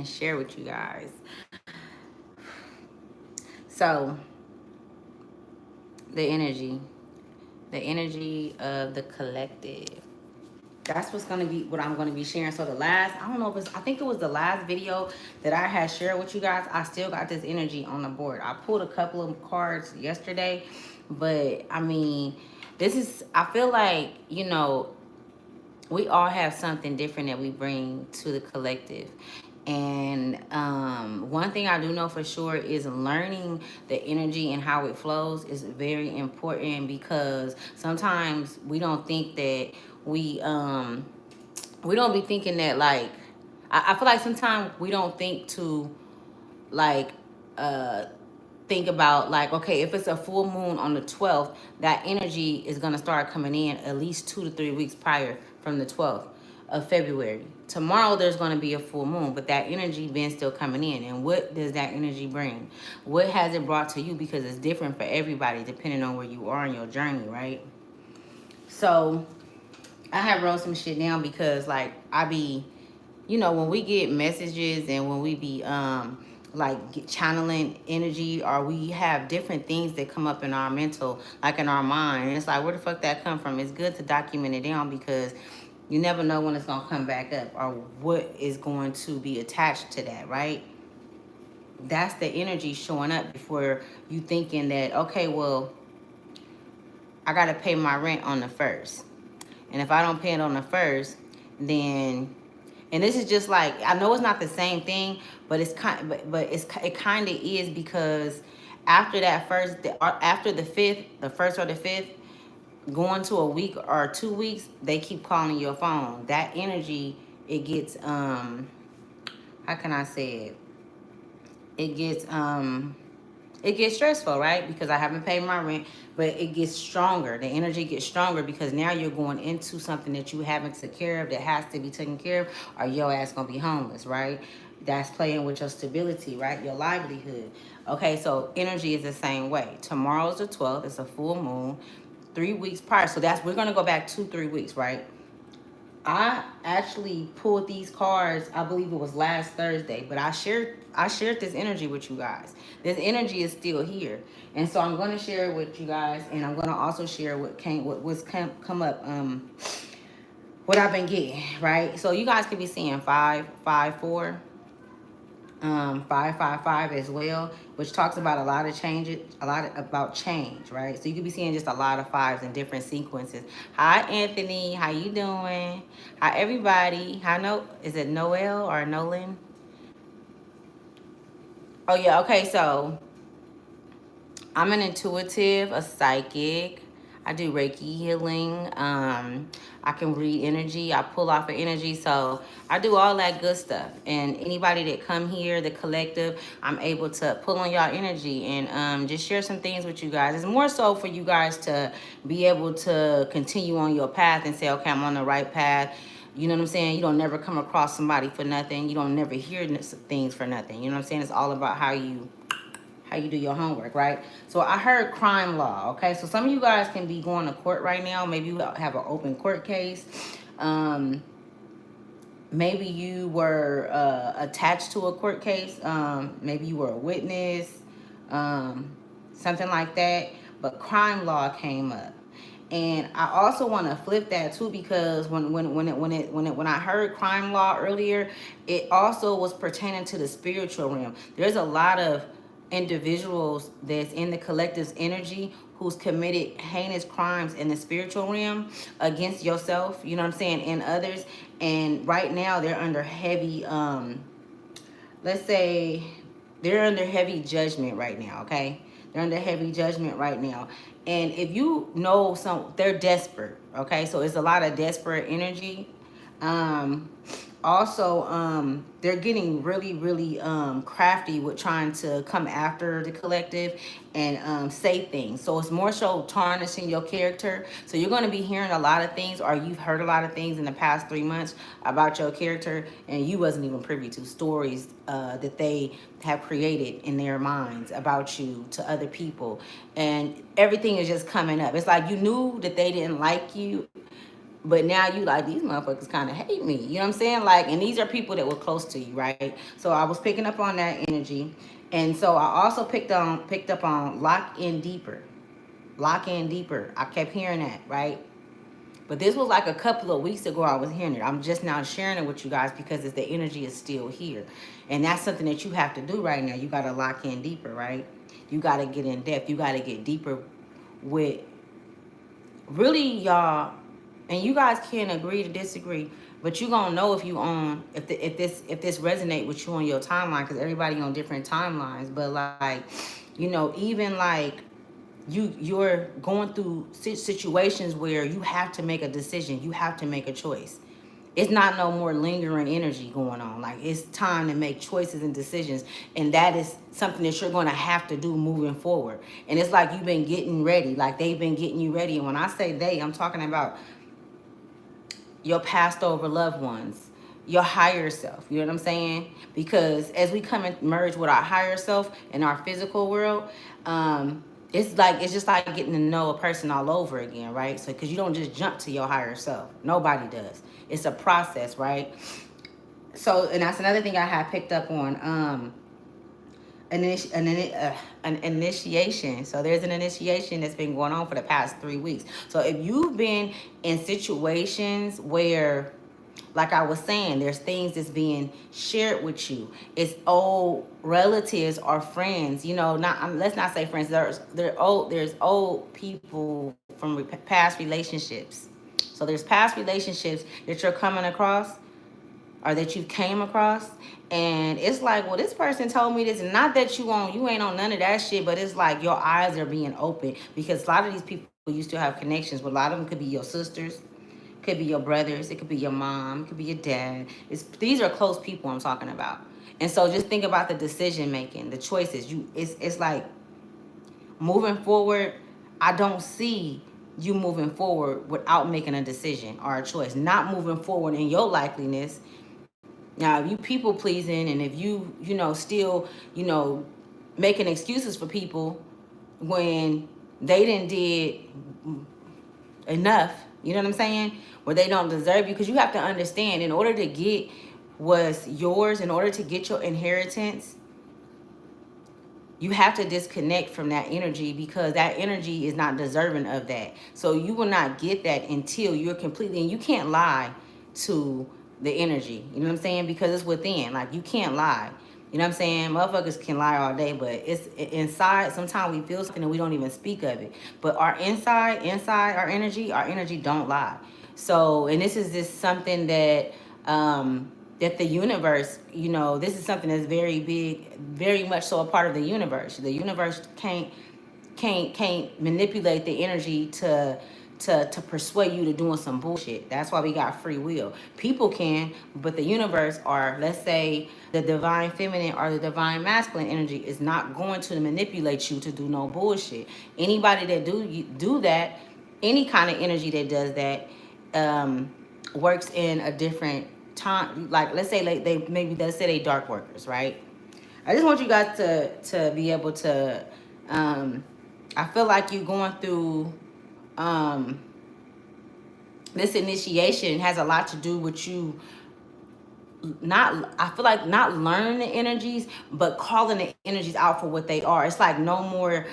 and share with you guys. So, the energy, the energy of the collective. That's what's gonna be what I'm gonna be sharing. So the last, I don't know if it's, I think it was the last video that I had shared with you guys. I still got this energy on the board. I pulled a couple of cards yesterday, but I mean, this is, I feel like, we all have something different that we bring to the collective. And one thing I do know for sure is learning the energy and how it flows is very important, because sometimes we don't think that we don't be thinking that, like, I feel like sometimes we don't think to, like, uh think about, like, okay, if it's a full moon on the 12th, that energy is going to start coming in at least 2 to 3 weeks prior from the 12th of February. Tomorrow there's going to be a full moon, but that energy been still coming in. And what does that energy bring? What has it brought to you? Because it's different for everybody depending on where you are in your journey, right? So I have wrote some shit down because, like, I be, when we get messages and when we be channeling energy, or we have different things that come up in our mental, like in our mind, and it's like, where the fuck that come from? It's good to document it down, because you never know when it's gonna come back up or what is going to be attached to that, right? That's the energy showing up before you thinking that, okay, well, I gotta pay my rent on the first. And if I don't pay it on the first, then, and this is just like, I know it's not the same thing, but it's kind, it kind of is, because after that after the fifth, the first or the fifth, going to a week or 2 weeks, they keep calling your phone. That energy, it gets how can I say it? It gets it gets stressful, right? Because I haven't paid my rent, but it gets stronger. The energy gets stronger because now you're going into something that you haven't taken care of, that has to be taken care of, or your ass gonna be homeless, right? That's playing with your stability, right? Your livelihood. Okay, so energy is the same way. Tomorrow's the 12th. It's a full moon. 3 weeks prior. So that's, we're gonna go back 2-3 weeks, right? I actually pulled these cards, I believe it was last Thursday, but I shared this energy with you guys. This energy is still here. And so I'm gonna share it with you guys, and I'm gonna also share what's come up, what I've been getting, right? So you guys could be seeing 554, 555 as well, which talks about a lot of changes, about change, right? So you could be seeing just a lot of fives in different sequences. Hi, Anthony. How you doing? Hi, everybody. Hi, is it Noel or Nolan? Oh, yeah. Okay. So I'm an intuitive, a psychic. I do Reiki healing. I can read energy. I pull off of energy. So I do all that good stuff. And anybody that come here, the collective, I'm able to pull on y'all energy and just share some things with you guys. It's more so for you guys to be able to continue on your path and say, okay, I'm on the right path. You know what I'm saying? You don't never come across somebody for nothing. You don't never hear things for nothing. You know what I'm saying? It's all about how you do your homework, right? So I heard crime law, okay? So some of you guys can be going to court right now. Maybe you have an open court case. Maybe you were attached to a court case. Maybe you were a witness, something like that. But crime law came up. And I also want to flip that too, because when I heard crime law earlier, it also was pertaining to the spiritual realm. There's a lot of individuals that's in the collective's energy who's committed heinous crimes in the spiritual realm against yourself, you know what I'm saying, and others. And right now they're under heavy let's say they're under heavy judgment right now, okay? They're under heavy judgment right now. And if you know they're desperate, okay? So it's a lot of desperate energy. Um, Also, they're getting really, really crafty with trying to come after the collective and say things. So it's more so tarnishing your character. So you're going to be hearing a lot of things, or you've heard a lot of things in the past 3 months about your character, and you wasn't even privy to stories that they have created in their minds about you to other people. And everything is just coming up. It's like you knew that they didn't like you, But now you like, these motherfuckers kind of hate me. You know what I'm saying? Like, and these are people that were close to you, right? So I was picking up on that energy. And so I also picked up on lock in deeper. Lock in deeper. I kept hearing that, right? But this was like a couple of weeks ago I was hearing it. I'm just now sharing it with you guys because it's, the energy is still here. And that's something that you have to do right now. You got to lock in deeper, right? You got to get in depth. You got to get deeper with really y'all, and you guys can agree to disagree, but you gonna know if you on if this resonate with you on your timeline, because everybody on different timelines. But like, you know, even like you're going through situations where you have to make a decision, you have to make a choice. It's not no more lingering energy going on. Like, it's time to make choices and decisions, and that is something that you're going to have to do moving forward. And it's like you've been getting ready, like they've been getting you ready. And when I say they, I'm talking about your passed over loved ones, your higher self. You know what I'm saying? Because as we come and merge with our higher self in our physical world, it's just like getting to know a person all over again, right? So because you don't just jump to your higher self, nobody does. It's a process, right? So, and that's another thing I had picked up on. An initiation. So there's an initiation that's been going on for the past 3 weeks. So if you've been in situations where, like I was saying, there's things that's being shared with you. It's old relatives or friends. You know, not let's not say friends. There's old people from past relationships. So there's past relationships that you're coming across or that you came across, and it's like, well, this person told me this, and not that you ain't on none of that shit, but it's like your eyes are being open, because a lot of these people used to have connections, but a lot of them could be your sisters, could be your brothers, it could be your mom, it could be your dad. These are close people I'm talking about. And so just think about the decision making, the choices. It's like moving forward. I don't see you moving forward without making a decision or a choice. Not moving forward in your likeliness. Now, if you people pleasing, and if still, making excuses for people when they didn't did enough, you know what I'm saying? Where they don't deserve you, because you have to understand, in order to get what's yours, in order to get your inheritance, you have to disconnect from that energy, because that energy is not deserving of that. So you will not get that until you're completely, and you can't lie to the energy. You know what I'm saying? Because it's within. Like, you can't lie. You know what I'm saying? Motherfuckers can lie all day, but it's inside. Sometimes we feel something and we don't even speak of it. But our inside our energy don't lie. So, and this is just something that that the universe, this is something that's very big, very much so a part of the universe. The universe can't manipulate the energy to persuade you to doing some bullshit. That's why we got free will. People can, but the universe, or let's say the divine feminine or the divine masculine energy, is not going to manipulate you to do no bullshit. Anybody that do that, any kind of energy that does that, works in a different time. Like, let's say, like, let's say they dark workers, right? I just want you guys to be able to, I feel like you're going through, this initiation has a lot to do with you, not, I feel like, not learning the energies, but calling the energies out for what they are. It's like no more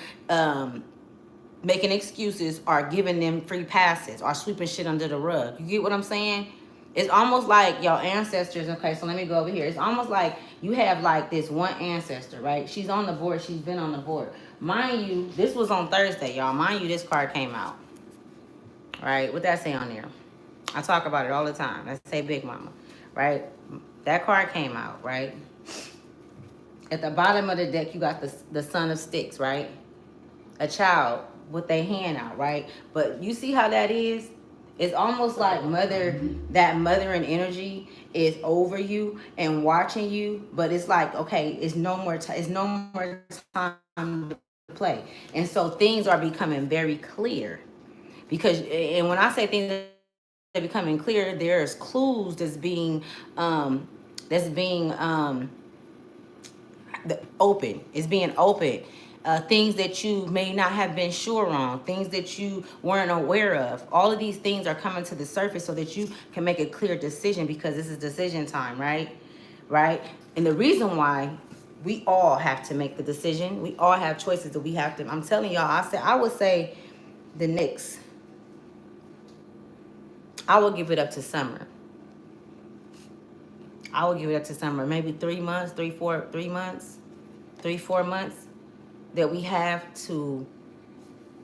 making excuses or giving them free passes or sweeping shit under the rug. You get what I'm saying? It's almost like your ancestors. Okay, so let me go over here. It's almost like you have like this one ancestor, right? She's on the board. She's been on the board. Mind you, this was on Thursday, y'all. Mind you, this card came out. Right? What that say on there? I talk about it all the time. Let's say Big Mama, right? That card came out, right? At the bottom of the deck, you got the Son of Sticks, right? A child with their hand out, right? But you see how that is? It's almost like that mothering energy is over you and watching you, but it's like, okay, it's no more time to play. And so things are becoming very clear. Because, and when I say things are becoming clear, there's clues that's being open. It's being open. things that you may not have been sure on, things that you weren't aware of. All of these things are coming to the surface so that you can make a clear decision, because this is decision time, right? Right? And the reason why we all have to make the decision, we all have choices that we have to. I'm telling y'all, I would say the next, I will give it up to summer. I will give it up to summer. Maybe 3 months, 3, 4 months, 3, 4 months that we have to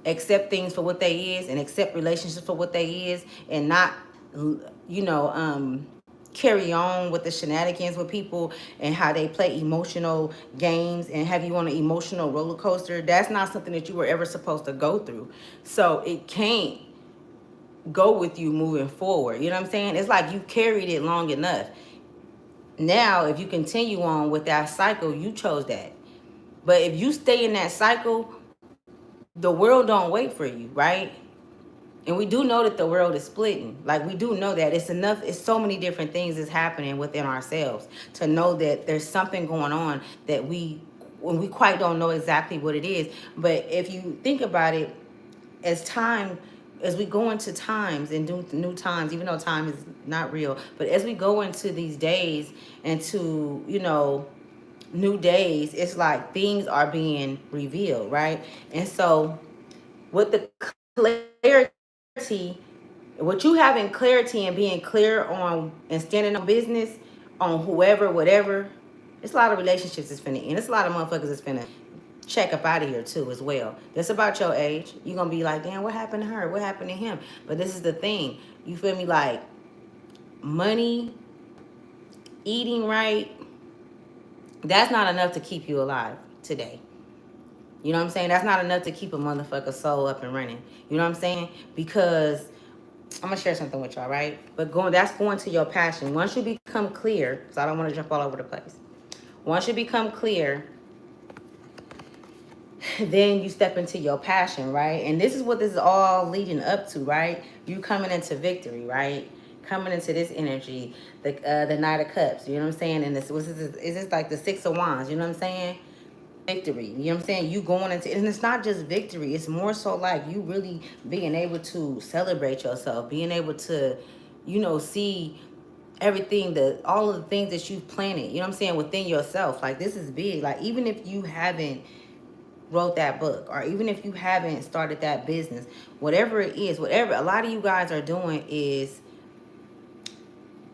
accept things for what they is, and accept relationships for what they is, and not, you know, carry on with the shenanigans with people and how they play emotional games and have you on an emotional roller coaster. That's not something that you were ever supposed to go through. So it can't go with you moving forward. You know what I'm saying? It's like you carried it long enough. Now, if you continue on with that cycle, you chose that. But if you stay in that cycle, the world don't wait for you, right? And we do know that the world is splitting. Like, we do know that it's enough. It's so many different things that's happening within ourselves to know that there's something going on that when we quite don't know exactly what it is. But if you think about it, as time, as we go into times and do new times, even though time is not real, but as we go into these days and to, you know, new days, it's like things are being revealed, right? And so with the clarity, what you having clarity and being clear on and standing on business on whoever, whatever, it's a lot of relationships that's finna end. It's a lot of motherfuckers that's finna check up out of here too as well. That's about your age. You're gonna be like, damn, what happened to her? What happened to him? But this is the thing. You feel me? Like, money, eating right, that's not enough to keep you alive today. You know what I'm saying? That's not enough to keep a motherfucker soul up and running. You know what I'm saying? Because I'm gonna share something with y'all, right? But that's going to your passion. Once you become clear, because I don't want to jump all over the place. Once you become clear, then you step into your passion, right? And this is what this is all leading up to, right? You coming into victory, right? Coming into this energy, the Knight of Cups. You know what I'm saying? And this is this like the Six of Wands. You know what I'm saying? Victory. You know what I'm saying? You going into, and it's not just victory. It's more so like you really being able to celebrate yourself, being able to, you know, see everything, all of the things that you've planted. You know what I'm saying? Within yourself. Like, this is big. Like, even if you haven't wrote that book, or even if you haven't started that business, whatever it is, whatever a lot of you guys are doing is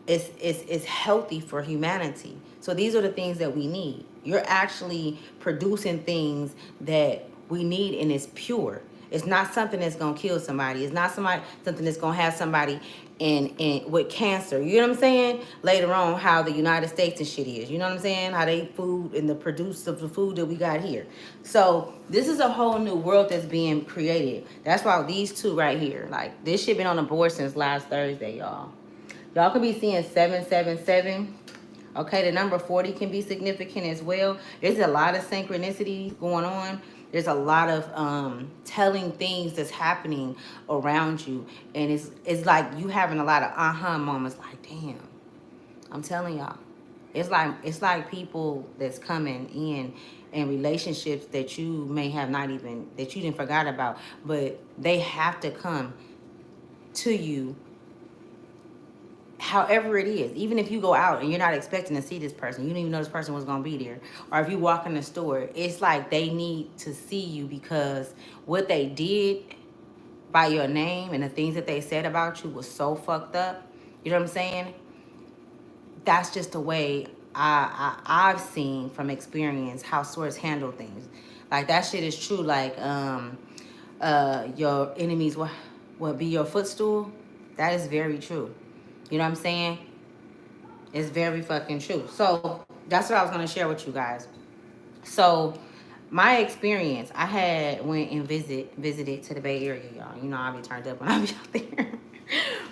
it's healthy for humanity. So these are the things that we need. You're actually producing things that we need, and it's pure. It's not something that's gonna kill somebody. It's not something that's gonna have somebody in with cancer. You know what I'm saying? Later on, how the United States and shit is. You know what I'm saying? How they food and the produce of the food that we got here. So this is a whole new world that's being created. That's why these two right here, like, this shit been on the board since last Thursday, y'all. Y'all could be seeing 777. Okay, the number 40 can be significant as well. There's a lot of synchronicity going on. There's a lot of telling things that's happening around you. And it's like you having a lot of aha moments, like, damn, I'm telling y'all. It's like people that's coming in and relationships that you may have not even, that you didn't forgot about, but they have to come to you however it is. Even if you go out and you're not expecting to see this person, you didn't even know this person was going to be there, or if you walk in the store, it's like they need to see you, because what they did by your name and the things that they said about you was so fucked up. You know what I'm saying? That's just the way I've seen from experience how swords handle things. Like, that shit is true. Like, your enemies will be your footstool. That is very true. You know what I'm saying? It's very fucking true. So that's what I was gonna share with you guys. So my experience, I had went and visited to the Bay Area, y'all. You know, I'll be turned up when I be out there.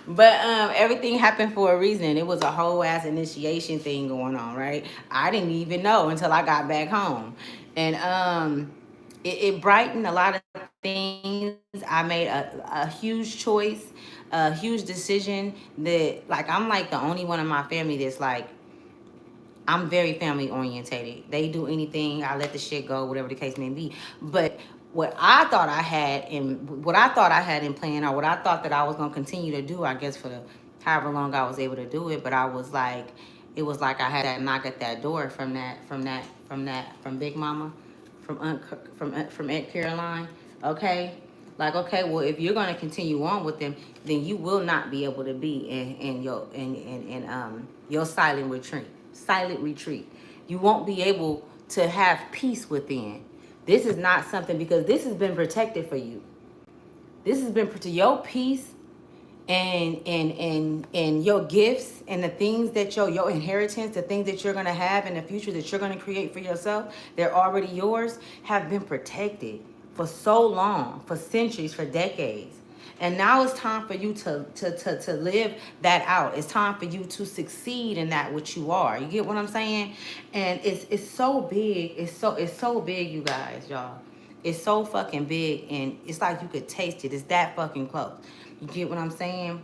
But everything happened for a reason. It was a whole ass initiation thing going on, right? I didn't even know until I got back home. And it brightened a lot of things. I made a huge choice, a huge decision that, like, I'm like the only one in my family that's like I'm very family orientated. They do anything, I let the shit go, whatever the case may be. But what I thought I had in plan, or what I thought that I was gonna continue to do, I guess for the however long I was able to do it, but I was like, it was like I had that knock at that door from Big Mama, from Aunt Caroline. Okay, like, okay, well, if you're gonna continue on with them, then you will not be able to be in your silent retreat. You won't be able to have peace within. This is not something, because this has been protected for you. This has been to your peace and your gifts and the things that your inheritance, the things that you're gonna have in the future that you're gonna create for yourself, they're already yours, have been protected for so long, for centuries, for decades. And now it's time for you to live that out. It's time for you to succeed in that which you are. You get what I'm saying? And it's so big. It's so big, you guys, y'all. It's so fucking big, and it's like you could taste it. It's that fucking close. You get what I'm saying?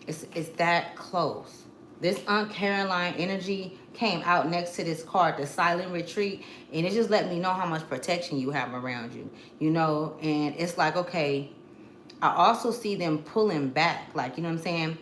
It's that close. This Aunt Caroline energy came out next to this card, the silent retreat, and it just let me know how much protection you have around you, you know. And it's like, okay, I also see them pulling back, like, you know what I'm saying?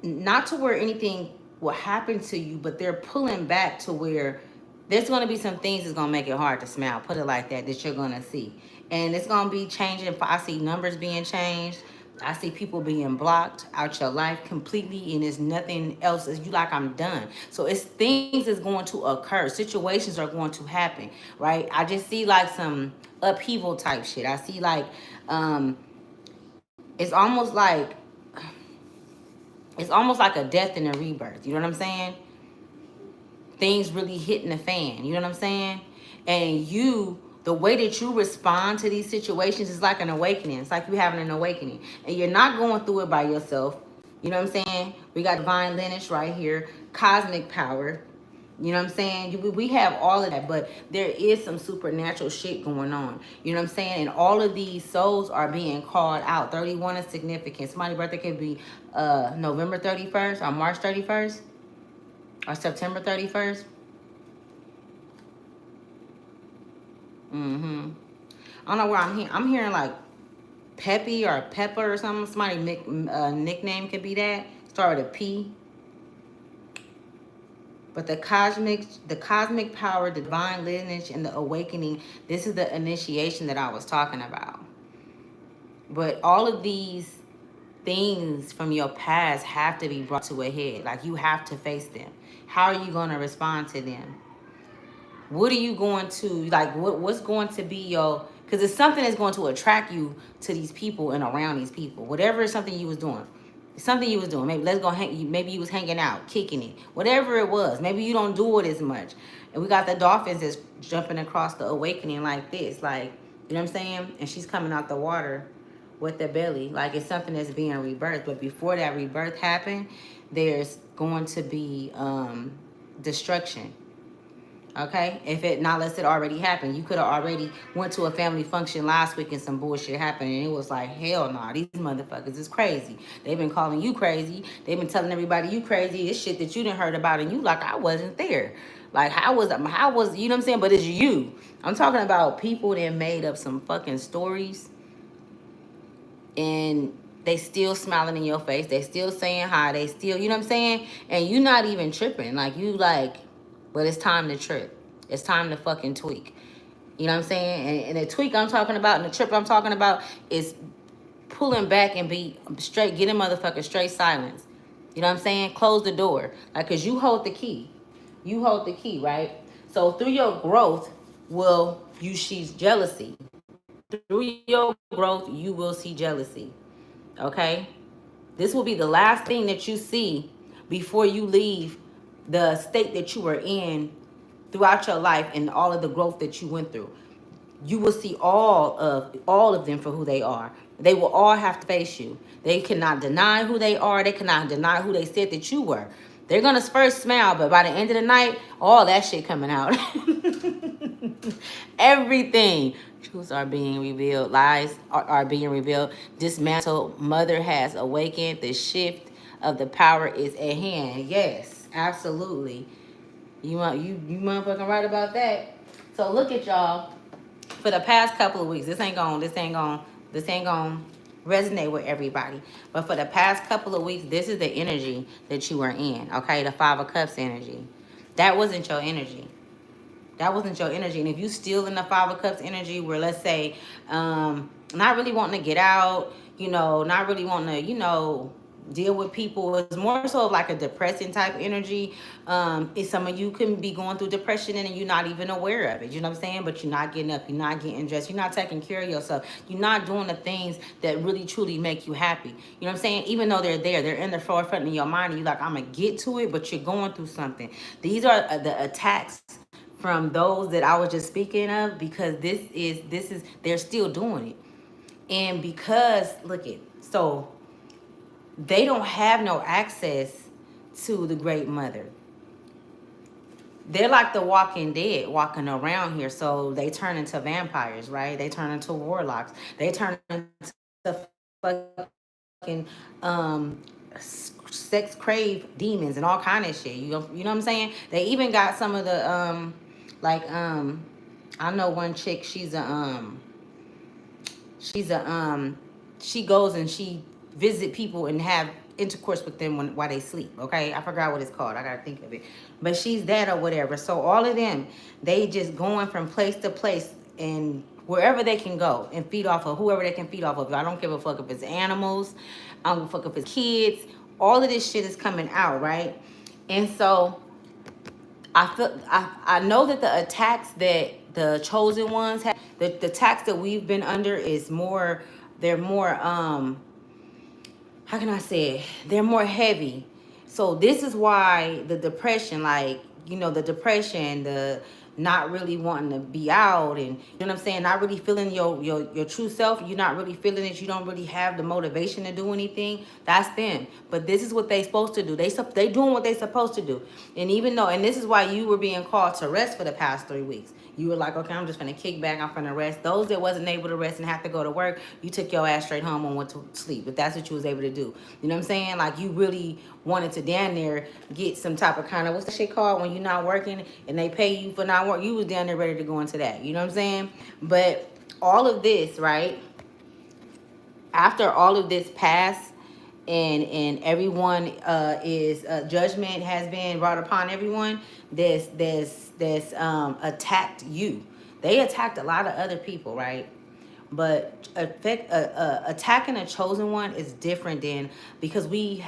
Not to where anything will happen to you, but they're pulling back to where there's going to be some things that's going to make it hard to smile, put it like that, that you're going to see. And it's going to be changing. I see numbers being changed. I see people being blocked out your life completely, and it's nothing else. It's you like, I'm done. So it's things that's going to occur. Situations are going to happen, right? I just see like some upheaval type shit. I see like, it's almost like a death and a rebirth. You know what I'm saying? Things really hitting the fan. You know what I'm saying? And the way that you respond to these situations is like an awakening. It's like you having an awakening. And you're not going through it by yourself. You know what I'm saying? We got divine lineage right here, cosmic power. You know what I'm saying? We have all of that, but there is some supernatural shit going on. You know what I'm saying? And all of these souls are being called out. 31 is significant. Somebody's birthday could be November 31st or March 31st or September 31st. Mm-hmm. I don't know where I'm hearing. I'm hearing like Peppy or Pepper or something. Somebody nickname could be that. Start with a P. But the cosmic power, the divine lineage, and the awakening, this is the initiation that I was talking about. But all of these things from your past have to be brought to a head. Like, you have to face them. How are you going to respond to them? What are you going to, like, what's going to be your, because it's something that's going to attract you to these people and around these people. Whatever is something you was doing. Something you was doing. Maybe let's go maybe you was hanging out, kicking it. Whatever it was. Maybe you don't do it as much. And we got the dolphins that's jumping across the awakening like this. Like, you know what I'm saying? And she's coming out the water with the belly. Like, it's something that's being rebirthed. But before that rebirth happened, there's going to be destruction. Okay, if it not unless it already happened, you could have already went to a family function last week and some bullshit happened, and it was like, hell no, these motherfuckers is crazy. They've been calling you crazy. They've been telling everybody you crazy. It's shit that you didn't heard about, and you like, I wasn't there. Like, how was you know what I'm saying? But it's you. I'm talking about people that made up some fucking stories, and they still smiling in your face. They still saying hi. They still, you know what I'm saying? And you not even tripping. Like, you like, but it's time to trip. It's time to fucking tweak. You know what I'm saying? And the tweak I'm talking about and the trip I'm talking about is pulling back and be straight, get a motherfucker straight silence. You know what I'm saying? Close the door. Like, cause you hold the key. You hold the key, right? So through your growth you see jealousy. Through your growth, you will see jealousy. Okay? This will be the last thing that you see before you leave the state that you were in throughout your life and all of the growth that you went through. You will see all of them for who they are. They will all have to face you. They cannot deny who they are. They cannot deny who they said that you were. They're gonna first smile, but by the end of the night, all that shit coming out. Everything. Truths are being revealed. Lies are being revealed. Dismantled. Mother has awakened. The shift of the power is at hand. Yes, absolutely. You motherfucking right about that. So look at y'all. For the past couple of weeks, this ain't going resonate with everybody. But for the past couple of weeks, this is the energy that you were in. Okay, the Five of Cups energy. That wasn't your energy. That wasn't your energy. And if you still in the Five of Cups energy, where let's say, not really wanting to get out, not really wanting to, deal with people, it's more so of like a depressing type energy. It's some of you can be going through depression and you're not even aware of it. You know what I'm saying? But you're not getting up, you're not getting dressed, you're not taking care of yourself, you're not doing the things that really truly make you happy. You know what I'm saying? Even though they're in the forefront of your mind, and you're like, I'm gonna get to it, but you're going through something. These are the attacks from those that I was just speaking of, because this is they're still doing it. And because look it, so they don't have no access to the great mother. They're like the walking dead walking around here. So they turn into vampires, right? They turn into warlocks. They turn into fucking sex crave demons and all kind of shit. You know what I'm saying? They even got some of the like I know one chick, she's a she goes and she visit people and have intercourse with them while they sleep. Okay, I forgot what it's called, I gotta think of it, but she's that or whatever. So all of them, they just going from place to place and wherever they can go and feed off of whoever they can feed off of. I don't give a fuck if it's animals, I don't give a fuck if it's kids. All of this shit is coming out, right? And so I know that the attacks that the chosen ones have, the attacks that we've been under is more, they're more how can I say it? They're more heavy. So this is why the depression, like, the depression, the not really wanting to be out, and you know what I'm saying, not really feeling your true self, you're not really feeling it, you don't really have the motivation to do anything. That's them. But this is what they supposed to do. They doing what they supposed to do. And even though, and this is why you were being called to rest for the past 3 weeks. You were like, okay, I'm just gonna kick back, I'm gonna rest. Those that wasn't able to rest and have to go to work, you took your ass straight home and went to sleep. If that's what you was able to do. You know what I'm saying? Like, you really wanted to down there get some type of kind of, what's the shit called when you're not working and they pay you for not work? You was down there ready to go into that. You know what I'm saying? But all of this, right? After all of this passed, and everyone is judgment has been brought upon everyone that's attacked you. They attacked a lot of other people, right? But attacking a chosen one is different than, because we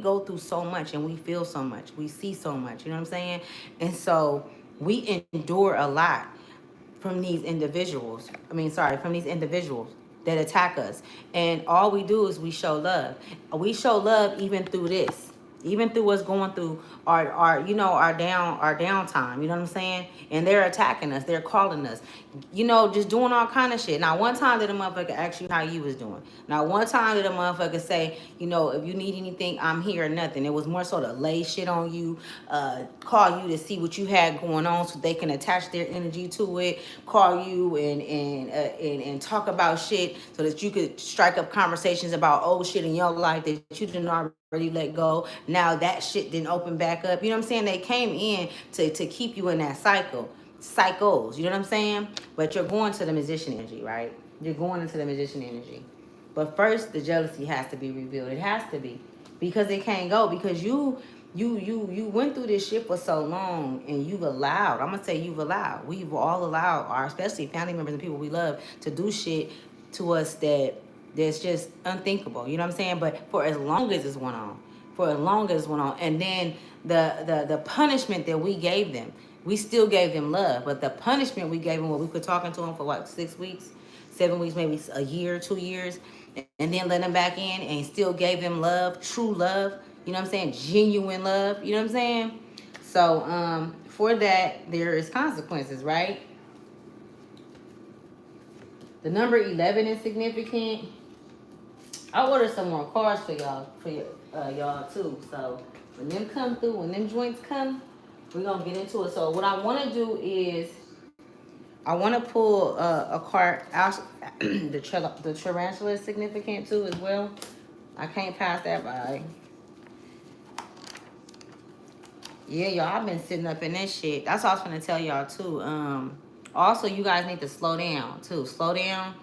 go through so much and we feel so much, we see so much, you know what I'm saying? And so we endure a lot from these individuals. From these individuals that attack us. And all we do is we show love. We show love even through this. Even through us going through our downtime, you know what I'm saying? And they're attacking us, they're calling us, just doing all kind of shit. Now, one time did a motherfucker ask you how you was doing. Now, one time did a motherfucker say, if you need anything, I'm here or nothing. It was more so to lay shit on you, call you to see what you had going on so they can attach their energy to it, call you and talk about shit so that you could strike up conversations about old shit in your life that you didn't already let go. Now that shit didn't open back up. You know what I'm saying? They came in to keep you in that cycles. You know what I'm saying? But you're going to the magician energy, right? You're going into the magician energy. But first, the jealousy has to be revealed. It has to be, because it can't go, because you went through this shit for so long, and you've allowed. I'm gonna say you've allowed. We've all allowed our, especially family members and people we love, to do shit to us that's just unthinkable. You know what I'm saying? But for as long as it's went on, and then the punishment that we gave them, we still gave them love, but the punishment we gave them, what we quit talking to them for what, 6 weeks, 7 weeks, maybe a year, 2 years, and then let them back in and still gave them love, true love. You know what I'm saying? Genuine love. You know what I'm saying? So for that, there is consequences, right? The number 11 is significant. I ordered some more cards for y'all, y'all too. So when them come through, when them joints come, we're gonna get into it. So what I want to do is, I want to pull a card out. The tarantula is significant too as well. I can't pass that by. Yeah, y'all, I've been sitting up in this shit. That's what I was gonna tell y'all too. Also, you guys need to slow down too. Slow down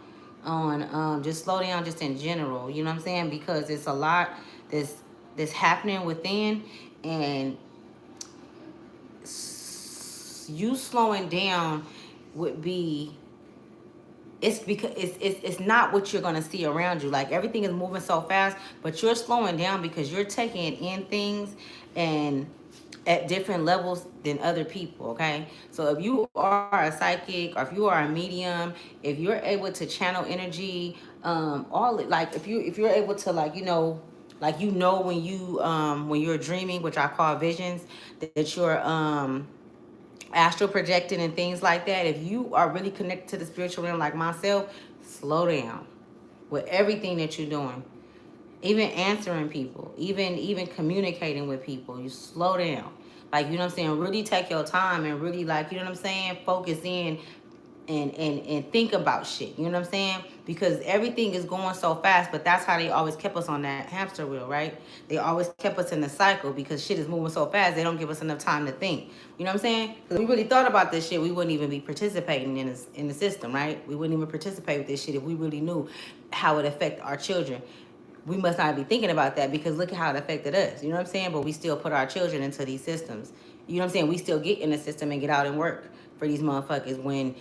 on just slow down just in general. You know what I'm saying? Because it's a lot that's that's happening within, and you slowing down would be, it's because it's not what you're gonna see around you. Like everything is moving so fast, but you're slowing down because you're taking in things and at different levels than other people. Okay, so if you are a psychic or if you are a medium, if you're able to channel energy, all like if you're able to, like, like, when you're dreaming, which I call visions, that you're astral projecting and things like that. If you are really connected to the spiritual realm like myself, slow down with everything that you're doing. Even answering people, even communicating with people, you slow down. Like, you know what I'm saying? Really take your time and really, like, you know what I'm saying? Focus in and think about shit. You know what I'm saying? Because everything is going so fast, but that's how they always kept us on that hamster wheel, right? They always kept us in the cycle because shit is moving so fast. They don't give us enough time to think. You know what I'm saying? Because we really thought about this shit, we wouldn't even be participating in the system, right? We wouldn't even participate with this shit if we really knew how it affect our children. We must not be thinking about that because look at how it affected us. You know what I'm saying? But we still put our children into these systems. You know what I'm saying? We still get in the system and get out and work for these motherfuckers when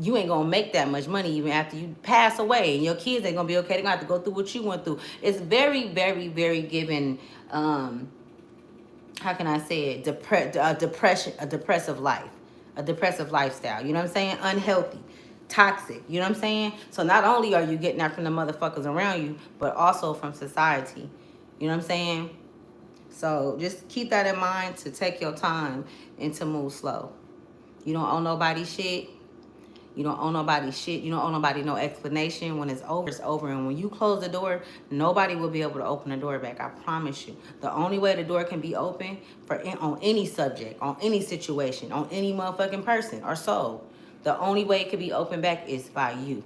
you ain't gonna make that much money even after you pass away, and your kids ain't gonna be okay. They're gonna have to go through what you went through. It's very, very, very given. How can I say it? A depressive life, a depressive lifestyle. You know what I'm saying? Unhealthy, toxic. You know what I'm saying? So not only are you getting that from the motherfuckers around you, but also from society. You know what I'm saying? So just keep that in mind, to take your time and to move slow. You don't owe nobody shit. You don't owe nobody shit. You don't owe nobody no explanation. When it's over, it's over. And when you close the door, nobody will be able to open the door back. I promise you. The only way the door can be open on any subject, on any situation, on any motherfucking person or soul, the only way it could be opened back is by you.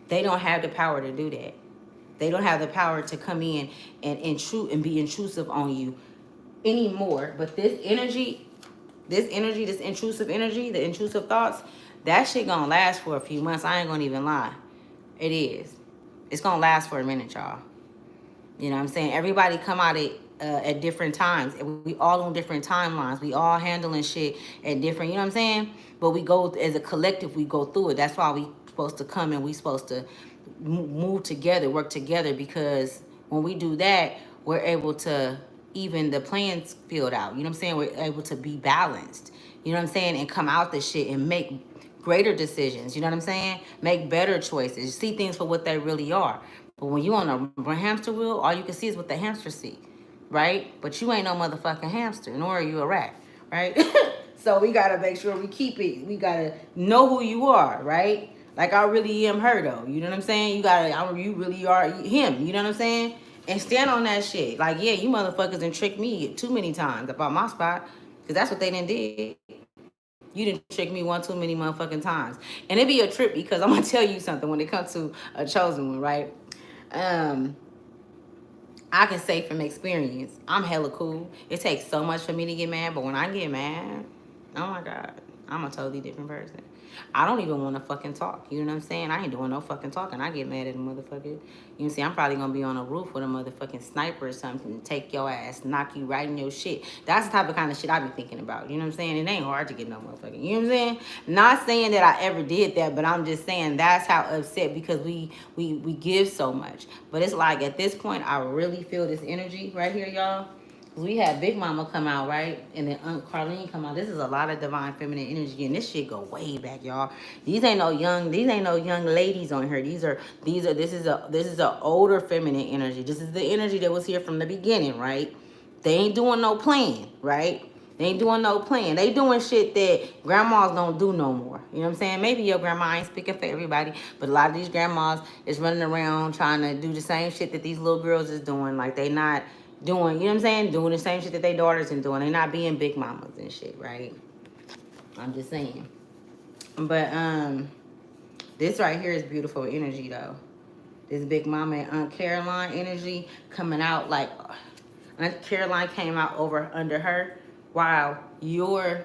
They don't have the power to do that. They don't have the power to come in and intrude and be intrusive on you anymore. But this intrusive energy, the intrusive thoughts, that shit gonna last for a few months. I ain't gonna even lie. It is. It's gonna last for a minute, y'all. You know what I'm saying? Everybody come out at different times. We all on different timelines. We all handling shit at different, you know what I'm saying? But we go as a collective, we go through it. That's why we supposed to come and we supposed to move together, work together, because when we do that, we're able to even the plans field out. You know what I'm saying? We're able to be balanced. You know what I'm saying? And come out this shit and make greater decisions. You know what I'm saying? Make better choices. See things for what they really are. But when you on a hamster wheel, all you can see is what the hamster see, right? But you ain't no motherfucking hamster, nor are you a rat, right? So we gotta make sure we keep it. We gotta know who you are, right? Like, I really am her though. You know what I'm saying? You really are him. You know what I'm saying? And stand on that shit. Like, yeah, you motherfuckers done tricked me too many times about my spot, because that's what they done did. You didn't trick me one too many motherfucking times. And it be a trip because I'm gonna tell you something when it comes to a chosen one, right? Um, I can say from experience, I'm hella cool. It takes so much for me to get mad, but when I get mad, oh my God, I'm a totally different person. I don't even want to fucking talk. You know what I'm saying? I ain't doing no fucking talking. I get mad at a motherfucker. You know what I'm saying? I'm probably gonna be on a roof with a motherfucking sniper or something, take your ass, knock you right in your shit. That's the type of kind of shit I be thinking about. You know what I'm saying? It ain't hard to get no motherfucking. You know what I'm saying? Not saying that I ever did that, but I'm just saying that's how upset, because we give so much. But it's like at this point, I really feel this energy right here, y'all. We had Big Mama come out, right? And then Aunt Carlene come out. This is a lot of divine feminine energy, and this shit go way back, y'all. These ain't no young ladies on here. This is a older feminine energy. This is the energy that was here from the beginning, right? They ain't doing no playing, right? They ain't doing no playing. They doing shit that grandmas don't do no more. You know what I'm saying? Maybe your grandma, I ain't speaking for everybody, but a lot of these grandmas is running around trying to do the same shit that these little girls is doing. Like, they not doing, you know what I'm saying? Doing the same shit that their daughters are doing. They not being big mamas and shit, right? I'm just saying. But this right here is beautiful energy though. This Big Mama and Aunt Caroline energy coming out, like Aunt Caroline came out over under her. while you're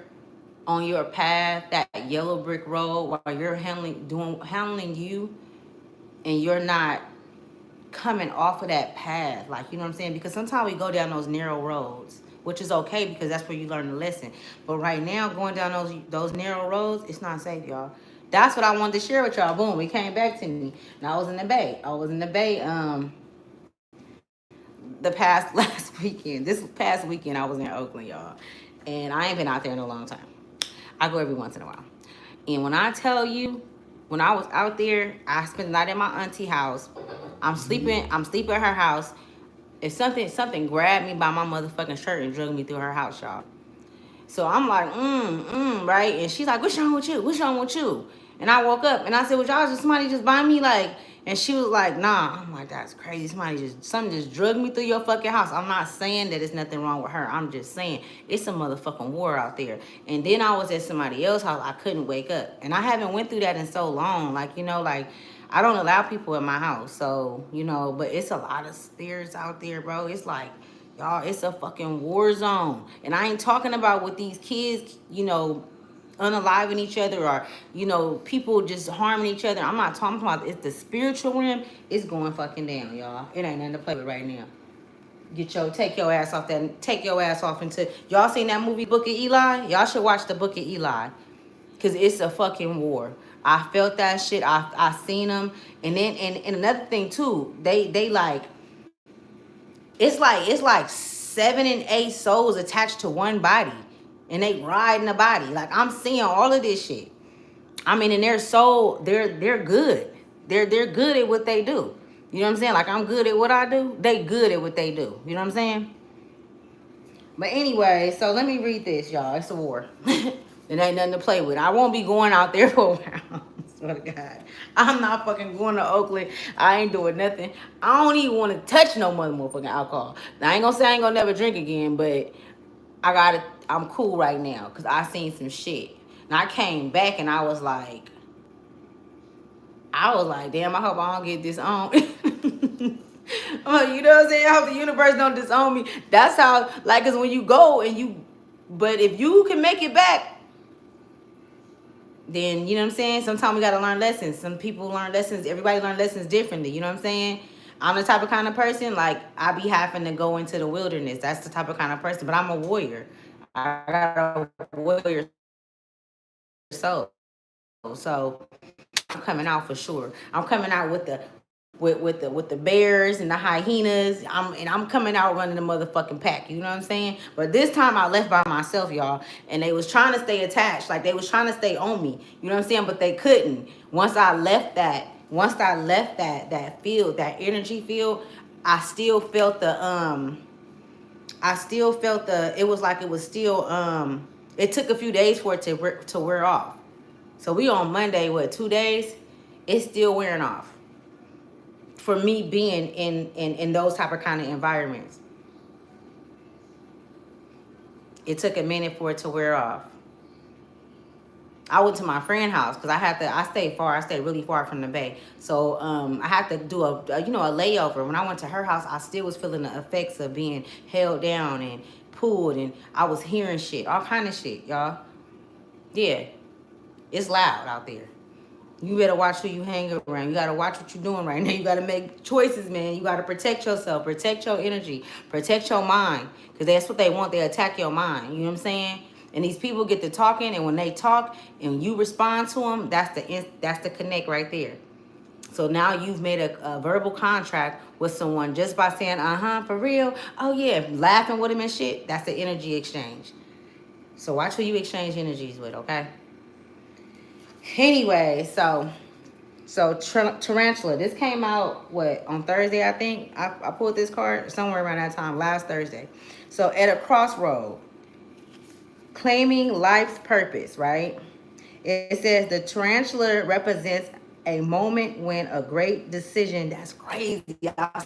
on your path, that yellow brick road, while you're handling you, and you're not coming off of that path, like, you know what I'm saying? Because sometimes we go down those narrow roads, which is okay because that's where you learn the lesson. But right now, going down those narrow roads, it's not safe, y'all. That's what I wanted to share with y'all. Boom, it came back to me. And I was in the Bay. The past last weekend. This past weekend, I was in Oakland, y'all. And I ain't been out there in a long time. I go every once in a while. And when I tell you, when I was out there, I spent the night at my auntie house. I'm sleeping at her house. If something grabbed me by my motherfucking shirt and dragged me through her house, y'all. So I'm like, right? And she's like, what's wrong with you? What's wrong with you? And I woke up and I said, well, y'all just somebody just buy me like, and she was like, nah. I'm like, that's crazy. Something just drugged me through your fucking house. I'm not saying that it's nothing wrong with her. I'm just saying it's a motherfucking war out there. And then I was at somebody else's house. I couldn't wake up. And I haven't went through that in so long. Like, like I don't allow people in my house. So, but it's a lot of spirits out there, bro. It's like, y'all, it's a fucking war zone. And I ain't talking about with these kids, unaliving each other or, people just harming each other. I'm not talking about it's the spiritual realm. It's going fucking down, y'all. It ain't nothing to play with right now. Take your ass off that, take your ass off into, y'all seen that movie Book of Eli? Y'all should watch the Book of Eli. Cause it's a fucking war. I felt that shit. I seen them. And then, and another thing too, they like, it's like 7 and 8 souls attached to one body, and they riding the body. Like I'm seeing all of this shit. I mean, in their soul, they're good. They're good at what they do. You know what I'm saying? Like I'm good at what I do. They good at what they do. You know what I'm saying? But anyway, so let me read this, y'all. It's a war. It ain't nothing to play with. I won't be going out there for a while. Swear to God. I'm not fucking going to Oakland. I ain't doing nothing. I don't even want to touch no motherfucking alcohol. Now, I ain't gonna say I ain't gonna never drink again, but I'm cool right now because I seen some shit. And I came back and I was like, damn, I hope I don't get disowned. You know what I'm saying? I hope the universe don't disown me. That's how, like, cause when you go and but if you can make it back, then, you know what I'm saying? Sometimes we got to learn lessons. Some people learn lessons. Everybody learn lessons differently. You know what I'm saying? I'm the type of kind of person, like, I be having to go into the wilderness. That's the type of kind of person. But I'm a warrior. I got a warrior soul. So I'm coming out for sure. I'm coming out with the bears and the hyenas. I'm coming out running the motherfucking pack. You know what I'm saying? But this time I left by myself, y'all, and they was trying to stay attached, like they was trying to stay on me. You know what I'm saying? But they couldn't. Once I left that field, that energy field, I still felt it was like it was still it took a few days for it to wear off. So we on Monday, 2 days? It's still wearing off. For me being in those type of kind of environments. It took a minute for it to wear off. I went to my friend's house because I stayed really far from the Bay. So I had to do a layover. When I went to her house, I still was feeling the effects of being held down and pulled, and I was hearing shit, all kind of shit, y'all. Yeah, it's loud out there. You better watch who you hang around. You got to watch what you're doing right now. You got to make choices, man. You got to protect yourself, protect your energy, protect your mind. Because that's what they want. They attack your mind. You know what I'm saying? And these people get to talking, and when they talk and you respond to them, that's the connect right there. So now you've made a verbal contract with someone just by saying, for real? Oh, yeah, laughing with them and shit. That's the energy exchange. So watch who you exchange energies with, okay? Anyway, so Tarantula, this came out on Thursday, I think. I pulled this card somewhere around that time, last Thursday. So at a crossroad, claiming life's purpose, right? It says the tarantula represents a moment when a great decision. That's crazy. I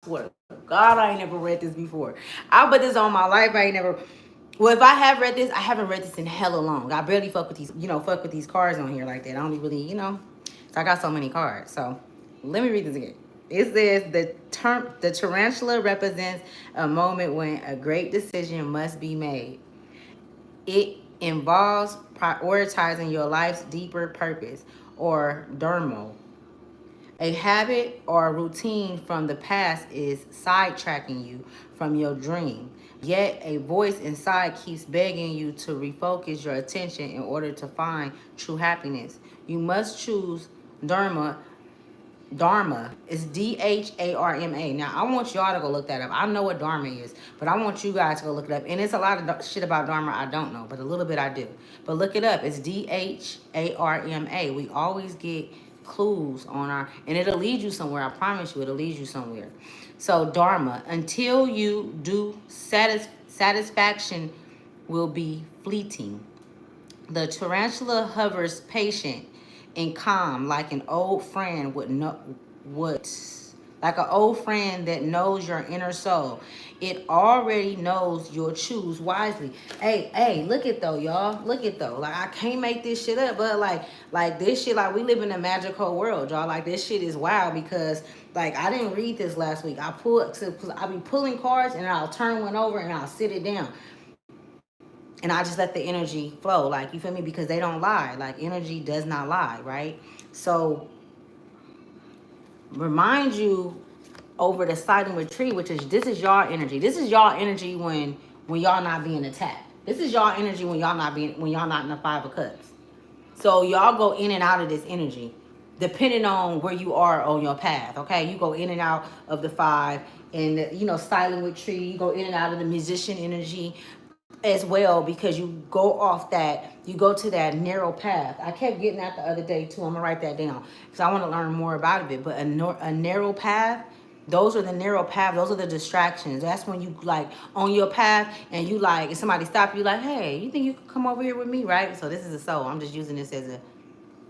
swear to God, I ain't never read this before. I put this on my life. I ain't never. Well, if I have read this, I haven't read this in hella long. I barely fuck with these cards on here like that. I don't really, So I got so many cards. So let me read this again. It says the tarantula represents a moment when a great decision must be made. It involves prioritizing your life's deeper purpose, or dharma. A habit or a routine from the past is sidetracking you from your dream. Yet a voice inside keeps begging you to refocus your attention in order to find true happiness. You must choose dharma. Dharma is Dharma. Now, I want y'all to go look that up. I know what Dharma is, but I want you guys to go look it up. And it's a lot of shit about Dharma I don't know, but a little bit I do. But look it up. It's Dharma. We always get clues on our, and it'll lead you somewhere. I promise you, it'll lead you somewhere. So, Dharma, until you do, satisfaction will be fleeting. The tarantula hovers patient and calm, like an old friend would like an old friend that knows your inner soul. It already knows you'll choose wisely. Hey, look it though, y'all. Look it though. Like I can't make this shit up, but like this shit, like we live in a magical world, y'all. Like this shit is wild because like I didn't read this last week. I be pulling cards and I'll turn one over and I'll sit it down and I just let the energy flow, like, you feel me? Because they don't lie. Like, energy does not lie, right? So, remind you over the silent retreat, which is, this is y'all energy. This is y'all energy when y'all not being attacked. This is y'all energy when y'all not in the 5 of Cups. So, y'all go in and out of this energy, depending on where you are on your path, okay? You go in and out of the 5, and, silent retreat. You go in and out of the musician energy as well, because you go to that narrow path. I kept getting that the other day too. I'm gonna write that down because I want to learn more about it. But a narrow path, those are the narrow path. Those are the distractions. That's when you like on your path and you like, if somebody stop you, like, hey, you think you could come over here with me, right? So this is a soul. I'm just using this as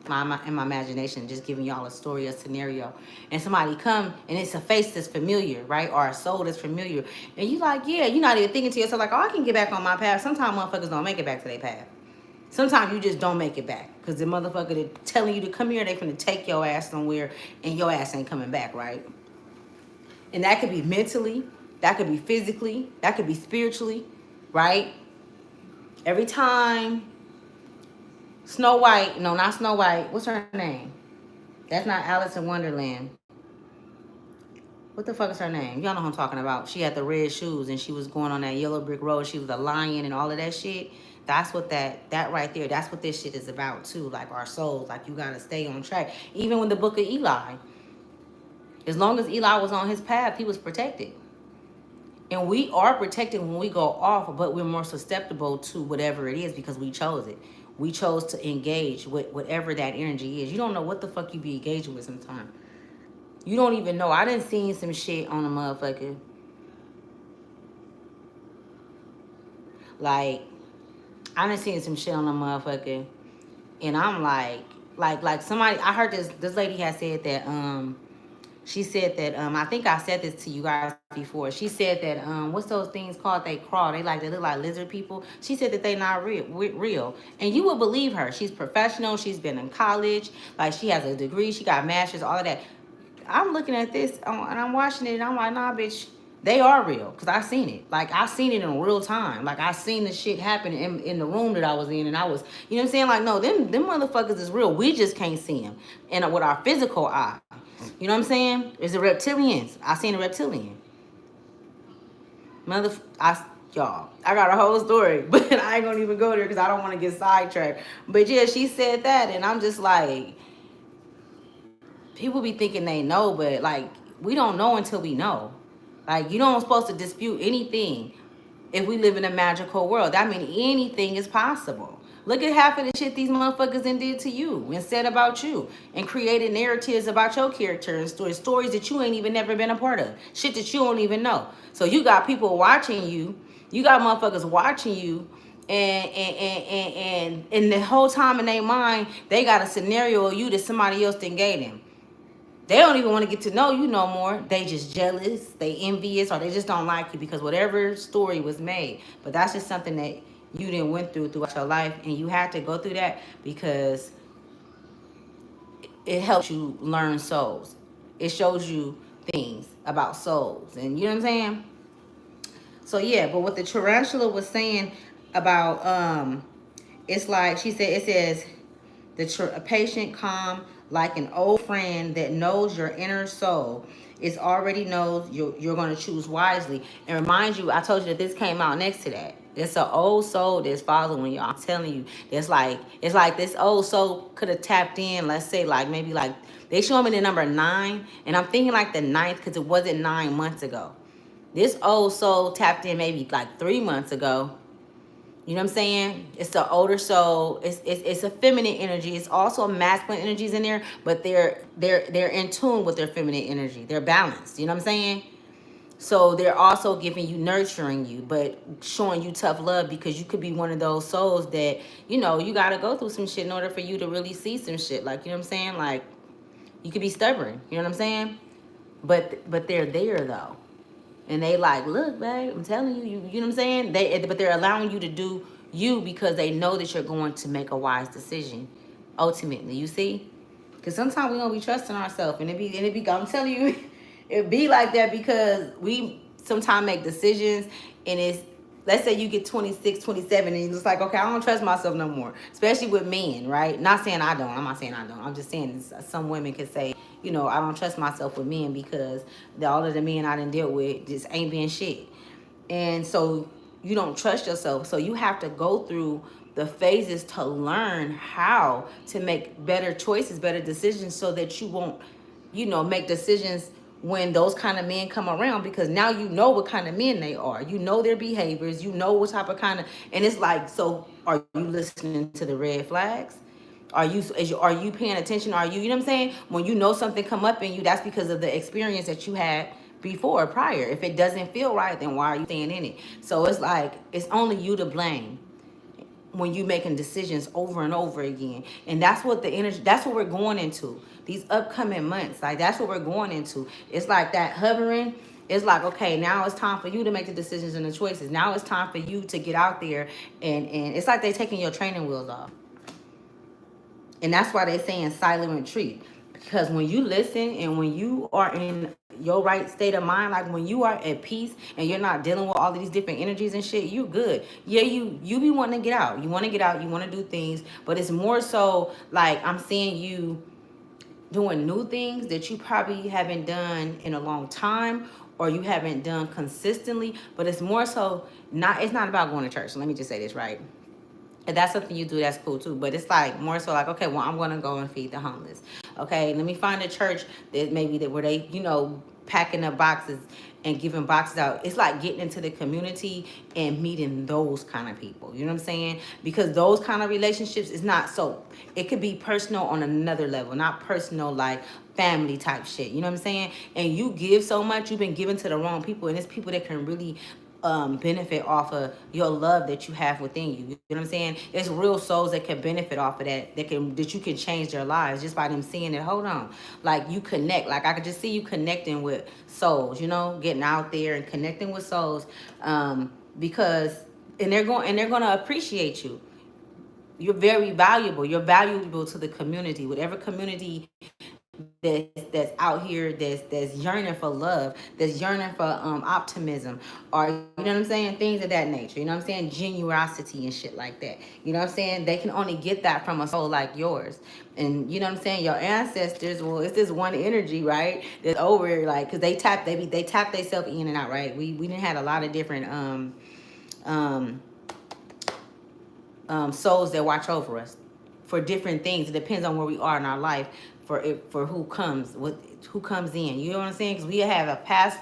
in my imagination, just giving y'all a story, a scenario, and somebody come and it's a face that's familiar, right, or a soul that's familiar, and you like, yeah, you're not even thinking to yourself like, oh, I can get back on my path. Sometimes motherfuckers don't make it back to their path. Sometimes you just don't make it back because the motherfucker that telling you to come here, they finna take your ass somewhere, and your ass ain't coming back, right? And that could be mentally, that could be physically, that could be spiritually, right? Every time Snow White, no, not Snow White. What's her name? That's not Alice in Wonderland. What the fuck is her name? Y'all know who I'm talking about. She had the red shoes and she was going on that yellow brick road. She was a lion and all of that shit. That's what that right there, that's what this shit is about too. Like our souls, like you gotta stay on track. Even with the book of Eli, as long as Eli was on his path, he was protected. And we are protected when we go off, but we're more susceptible to whatever it is because we chose it. We chose to engage with whatever that energy is. You don't know what the fuck you be engaging with sometimes. You don't even know. I done seen some shit on a motherfucker. Like, I done seen some shit on a motherfucker. And I'm like somebody, I heard this lady had said that, she said that, I think I said this to you guys before. She said that, what's those things called? They crawl. They look like lizard people. She said that they not real. And you would believe her. She's professional. She's been in college. Like, she has a degree. She got masters, all of that. I'm looking at this and I'm watching it and I'm like, nah, bitch, they are real. Because I seen it. Like, I seen it in real time. Like, I seen the shit happen in the room that I was in. And I was, you know what I'm saying? Like, no, them motherfuckers is real. We just can't see them. And with our physical eye. You know what I'm saying? It's the reptilians. I seen a reptilian. Y'all, I got a whole story, but I ain't gonna even go there because I don't want to get sidetracked. But yeah, she said that, and I'm just like, people be thinking they know, but like, we don't know until we know. Like, you don't supposed to dispute anything if we live in a magical world. That means anything is possible. Look at half of the shit these motherfuckers did to you and said about you and created narratives about your character and stories that you ain't even never been a part of. Shit that you don't even know. So you got people watching you. You got motherfuckers watching you, and the whole time in their mind, they got a scenario of you that somebody else didn't gave them. They don't even want to get to know you no more. They just jealous, they envious, or they just don't like you because whatever story was made. But that's just something that you didn't went throughout your life, and you had to go through that because it helps you learn souls. It shows you things about souls, and you know what I'm saying? So yeah, but what the tarantula was saying, about it's like she said, it says a patient, calm, like an old friend that knows your inner soul. It's already knows you're going to choose wisely. And remind you, I told you that this came out next to that. It's an old soul that's following you. I'm telling you, it's like this old soul could have tapped in. Let's say like maybe like they show me the number 9, and I'm thinking like the ninth because it wasn't 9 months ago. This old soul tapped in maybe like 3 months ago. You know what I'm saying? It's the older soul. It's a feminine energy. It's also masculine energies in there, but they're in tune with their feminine energy. They're balanced. You know what I'm saying? So they're also giving you, nurturing you, but showing you tough love, because you could be one of those souls that, you know, you got to go through some shit in order for you to really see some shit. Like, you know what I'm saying? Like, you could be stubborn. You know what I'm saying? But they're there though. And they like, look, babe, I'm telling you, you know what I'm saying? But they're allowing you to do you because they know that you're going to make a wise decision. Ultimately, you see? Because sometimes we don't be trusting ourselves, and it be. I'm telling you, it be like that because we sometimes make decisions, and it's, let's say you get 26, 27, and it's like, okay, I don't trust myself no more. Especially with men, right? Not saying I don't. I'm not saying I don't. I'm just saying some women could say, you know, I don't trust myself with men because all of the men I done dealt with just ain't been shit. And so you don't trust yourself. So you have to go through the phases to learn how to make better choices, better decisions, so that you won't, you know, make decisions when those kind of men come around, because now you know what kind of men they are. You know their behaviors. You know what type of kind of, and it's like, so are you listening to the red flags? Are you paying attention? Are you, you know what I'm saying? When you know something come up in you, that's because of the experience that you had before, prior. If it doesn't feel right, then why are you staying in it? So it's like, it's only you to blame when you making decisions over and over again. And that's what the energy, that's what we're going into these upcoming months. Like, that's what we're going into. It's like that hovering. It's like, okay, now it's time for you to make the decisions and the choices. Now it's time for you to get out there, and it's like they taking your training wheels off. And that's why they saying silent retreat. Because when you listen and when you are in your right state of mind, like when you are at peace and you're not dealing with all of these different energies and shit, you good. Yeah, you be wanting to get out. You want to get out, you want to do things, but it's more so like I'm seeing you doing new things that you probably haven't done in a long time, or you haven't done consistently. But it's more so not, it's not about going to church. Let me just say this, right? If that's something you do, that's cool too. But it's like more so like, okay, well, I'm gonna go and feed the homeless. Okay, let me find a church that maybe that where they, you know, packing up boxes and giving boxes out. It's like getting into the community and meeting those kind of people. You know what I'm saying? Because those kind of relationships is not so, it could be personal on another level, not personal like family type shit. You know what I'm saying? And you give so much, you've been giving to the wrong people, and it's people that can really benefit off of your love that you have within you. You know what I'm saying? It's real souls that can benefit off of that, that you can change their lives just by them seeing it. Hold on. Like, you connect. Like, I could just see you connecting with souls, you know, getting out there and connecting with souls. Because they're going to appreciate you. You're very valuable. You're valuable to the community. Whatever community that's out here, that's yearning for love, that's yearning for optimism, or, you know what I'm saying, things of that nature. You know what I'm saying? Generosity and shit like that. You know what I'm saying? They can only get that from a soul like yours. And you know what I'm saying? Your ancestors, well, it's this one energy, right? That's over, like, because they tap themselves in and out, right? We didn't have a lot of different souls that watch over us for different things. It depends on where we are in our life for who comes in. You know what I'm saying? Because we have a past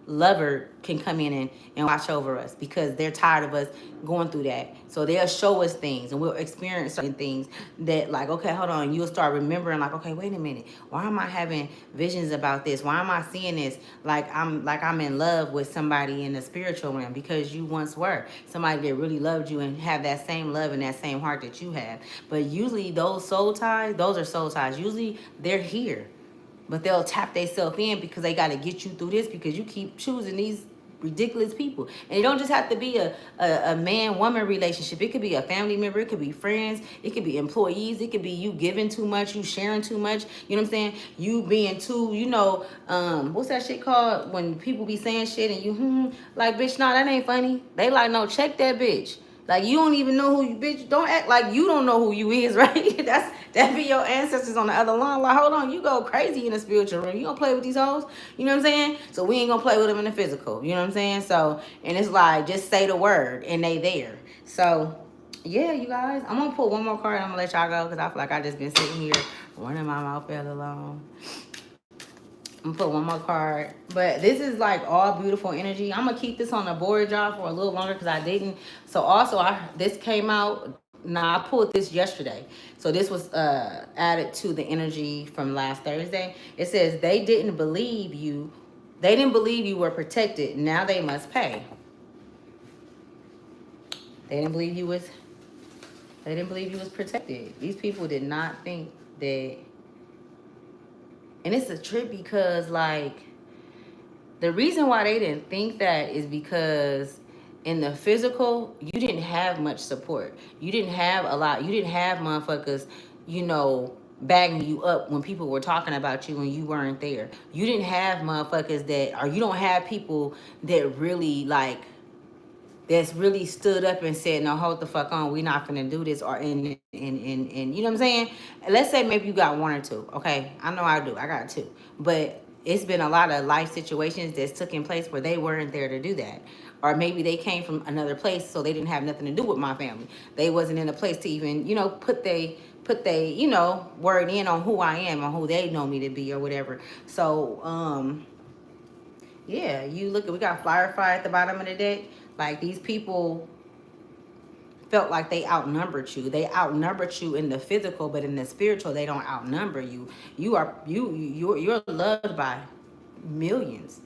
lover can come in and watch over us because they're tired of us going through that. So they'll show us things and we'll experience certain things that, like, okay, hold on. You'll start remembering, like, okay, wait a minute. Why am I having visions about this? Why am I seeing this? Like I'm in love with somebody in the spiritual realm, because you once were somebody that really loved you and have that same love and that same heart that you have. But usually those are soul ties. Usually they're here. But they'll tap themselves in because they got to get you through this, because you keep choosing these ridiculous people. And it don't just have to be a man-woman relationship. It could be a family member. It could be friends. It could be employees. It could be you giving too much, you sharing too much. You know what I'm saying? You being too, what's that shit called? When people be saying shit and you, like, bitch, nah, that ain't funny. They like, no, check that bitch. Like, you don't even know who you, bitch. Don't act like you don't know who you is, right? That be your ancestors on the other line. Like, hold on, you go crazy in the spiritual realm. You gonna play with these hoes? You know what I'm saying? So we ain't gonna play with them in the physical. You know what I'm saying? So, and it's like, just say the word and they there. So, yeah, you guys. I'm gonna pull one more card and I'm gonna let y'all go because I feel like I just been sitting here running my mouth all alone. I'm gonna put one more card, but this is like all beautiful energy. I'm gonna keep this on the board, y'all, for a little longer because I didn't. So also, this came out. Now I pulled this yesterday, so this was added to the energy from last Thursday. It says they didn't believe you. They didn't believe you were protected. Now they must pay. They didn't believe you was. They didn't believe you was protected. These people did not think that. And it's a trip because, like, the reason why they didn't think that is because in the physical, you didn't have much support. You didn't have a lot. You didn't have motherfuckers, bagging you up when people were talking about you and you weren't there. You didn't have motherfuckers or you don't have people that really, like, that's really stood up and said, no, hold the fuck on, we not gonna do this, or in you know what I'm saying? Let's say maybe you got one or two, okay? I know I do, I got two. But it's been a lot of life situations that's taking place where they weren't there to do that. Or maybe they came from another place, so they didn't have nothing to do with my family. They wasn't in a place to even, put they word in on who I am, on who they know me to be or whatever. So, yeah, you look at, we got flyer fire at the bottom of the deck. Like, these people felt like they outnumbered you. They outnumbered you in the physical, but in the spiritual, they don't outnumber you. You're loved by millions.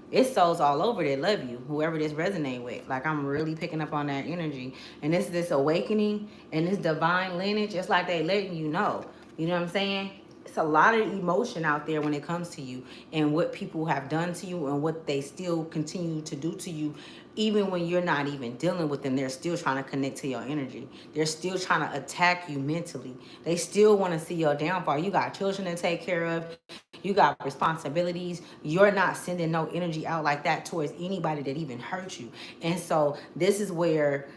It's souls all over that love you, whoever this resonate with. Like, I'm really picking up on that energy. And it's this awakening and this divine lineage. It's like they letting you know. You know what I'm saying? It's a lot of emotion out there when it comes to you and what people have done to you and what they still continue to do to you. Even when you're not even dealing with them, they're still trying to connect to your energy. They're still trying to attack you mentally. They still want to see your downfall. You got children to take care of. You got responsibilities. You're not sending no energy out like that towards anybody that even hurt you. And so this is where,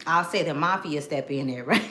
I'll say the mafia step in there, right?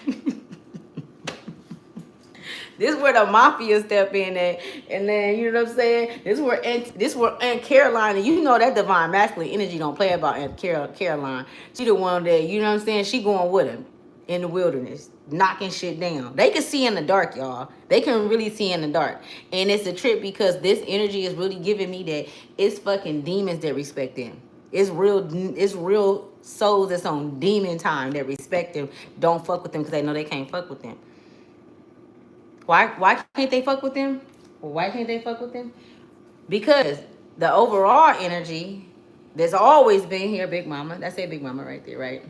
This is where the mafia step in at. And then, you know what I'm saying? This is where Aunt Caroline, and that divine masculine energy don't play about Aunt Caroline. She the one that, you know what I'm saying? She going with him in the wilderness, knocking shit down. They can see in the dark, y'all. They can really see in the dark. And it's a trip because this energy is really giving me that it's fucking demons that respect them. It's real souls that's on demon time that respect them. Don't fuck with them because they know they can't fuck with them. Why can't they fuck with them? Why can't they fuck with them? Because the overall energy that's always been here, Big Mama. That's a Big Mama right there, right?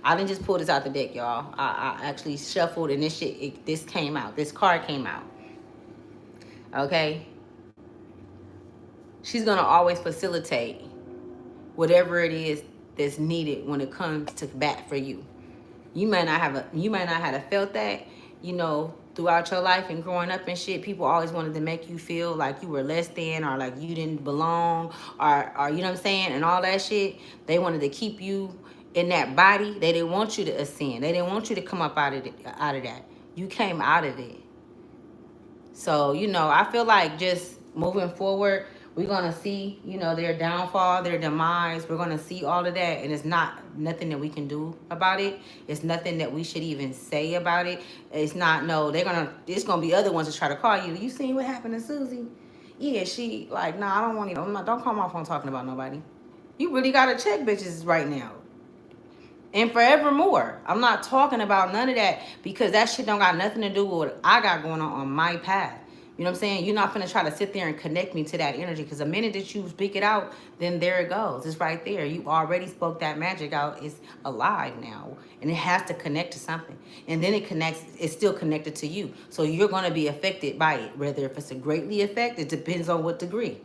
I didn't just pull this out the deck, y'all. I actually shuffled and this came out. This card came out. Okay? She's gonna always facilitate whatever it is that's needed when it comes to bat for you. You might not have felt that, throughout your life and growing up and shit. People always wanted to make you feel like you were less than or like you didn't belong or you know what I'm saying, and all that shit. They wanted to keep you in that body. They didn't want you to ascend. They didn't want you to come up out of that. You came out of it. So, I feel like just moving forward, we're going to see, their downfall, their demise. We're going to see all of that. And it's nothing that we can do about it. It's nothing that we should even say about it. It's not, no, it's going to be other ones to try to call you. You seen what happened to Susie? Yeah, she, like, nah, I don't want to, don't call my phone talking about nobody. You really got to check bitches right now. And forevermore. I'm not talking about none of that because that shit don't got nothing to do with what I got going on my path. You know what I'm saying? You're not going to try to sit there and connect me to that energy because the minute that you speak it out, then there it goes. It's right there. You already spoke that magic out. It's alive now. And it has to connect to something. And then it's still connected to you. So you're going to be affected by it. Whether if it's a greatly effect, it depends on what degree.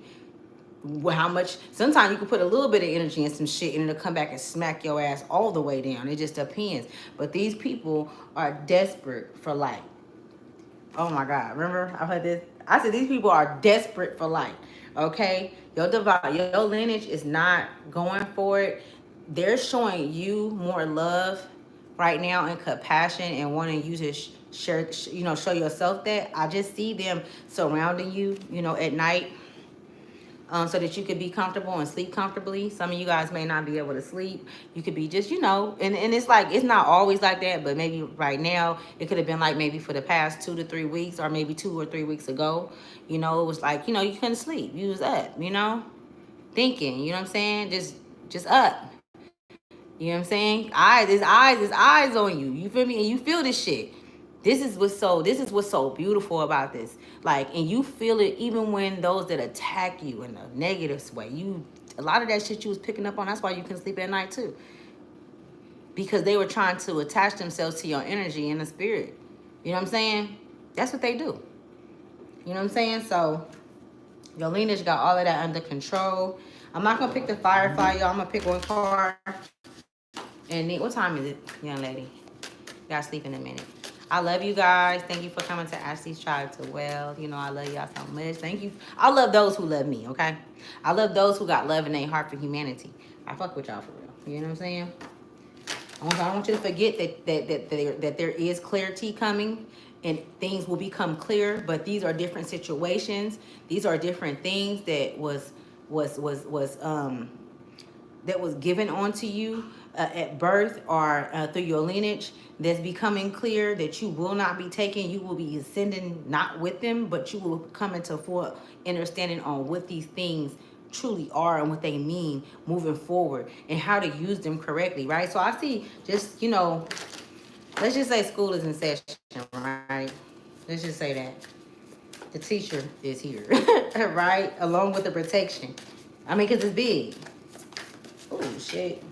how much, sometimes you can put a little bit of energy in some shit and it'll come back and smack your ass all the way down. It just depends. But these people are desperate for light. Oh my God, remember I heard this? I said these people are desperate for light. Okay? Your lineage is not going for it. They're showing you more love right now and compassion and wanting you to share, show yourself that. I just see them surrounding you, at night, so that you could be comfortable and sleep comfortably. Some of you guys may not be able to sleep. You could be just, and it's like, it's not always like that, but maybe right now, it could have been like maybe for the past 2 to 3 weeks, or maybe 2 or 3 weeks ago, it was like, you couldn't sleep. You was up, thinking, you know what I'm saying? Just up. You know what I'm saying? Eyes on you. You feel me? And you feel this shit. This is what's so beautiful about this. Like, and you feel it even when those that attack you in a negative way. A lot of that shit you was picking up on, that's why you couldn't sleep at night too. Because they were trying to attach themselves to your energy and the spirit. You know what I'm saying? That's what they do. You know what I'm saying? So your lineage got all of that under control. I'm not gonna pick the Firefly, y'all. I'm gonna pick one card. And what time is it, young lady? Y'all sleep in a minute. I love you guys. Thank you for coming to Ashley's Tribe to Well. I love y'all so much. Thank you. I love those who love me, okay? I love those who got love in their heart for humanity. I fuck with y'all for real. You know what I'm saying? I don't want you to forget that there is clarity coming and things will become clear, but these are different situations. These are different things that was given onto you at birth or through your lineage that's becoming clear that you will not be taken. You will be ascending not with them, but you will come into full understanding on what these things truly are and what they mean moving forward and how to use them correctly, right? So I see just, let's just say school is in session, right? Let's just say that. The teacher is here, right? Along with the protection. I mean, because it's big. Oh, shit.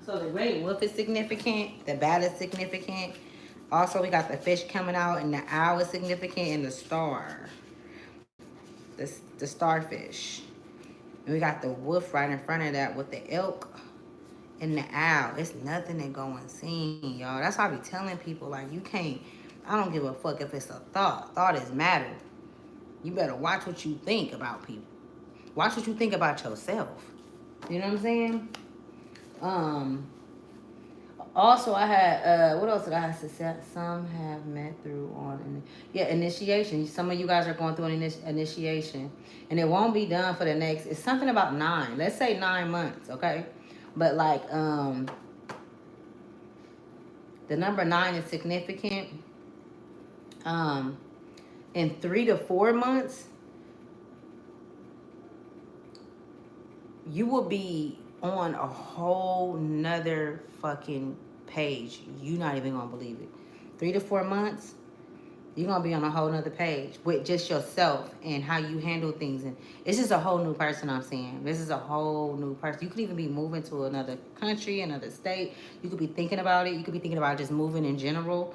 So the great wolf is significant. The bat is significant. Also, we got the fish coming out, and the owl is significant, and the star. The starfish. And we got the wolf right in front of that with the elk and the owl. It's nothing to go unseen, y'all. That's why I be telling people, like, you can't, I don't give a fuck if it's a thought. Thought is matter. You better watch what you think about people. Watch what you think about yourself. You know what I'm saying? Also, I had, what else did I have to say? Some have met through on, initiation. Some of you guys are going through an initiation. And it won't be done for the next, it's something about 9. Let's say 9 months, okay? But like, the number 9 is significant. In 3 to 4 months, you will be on a whole nother fucking page. You're not even gonna believe it. 3 to 4 months, you're gonna be on a whole nother page with just yourself and how you handle things. And it's just a whole new person, I'm saying. This is a whole new person. You could even be moving to another country, another state. You could be thinking about it. You could be thinking about just moving in general.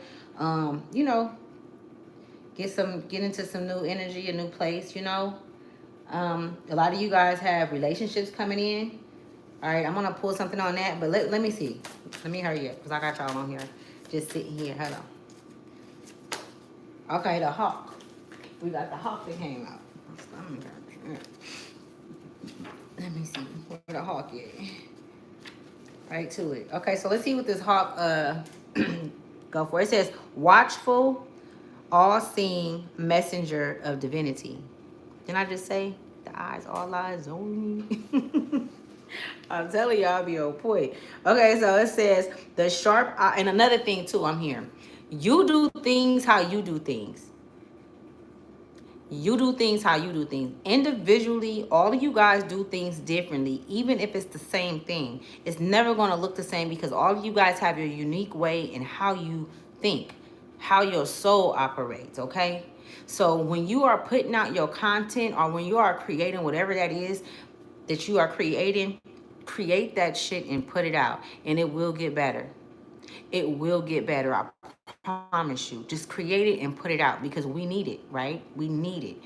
Get into some new energy, a new place, A lot of you guys have relationships coming in. All right, I'm gonna pull something on that, but let me see. Let me hurry up, because I got y'all on here. Just sitting here, hold on. Okay, the hawk. We got the hawk that came out. Let me see where the hawk is. Right to it. Okay, so let's see what this hawk go for. It says, watchful, all-seeing messenger of divinity. Didn't I just say the eyes, all eyes on me? I'm telling y'all, I'll be on point. Okay, so it says the sharp eye, and another thing too, I'm here. You do things how you do things. You do things how you do things. Individually, all of you guys do things differently, even if it's the same thing. It's never going to look the same because all of you guys have your unique way in how you think, how your soul operates, okay? So when you are putting out your content or when you are creating whatever that is that you are creating, create that shit and put it out, and it will get better. It will get better. I promise you. Just create it and put it out because we need it, right? We need it.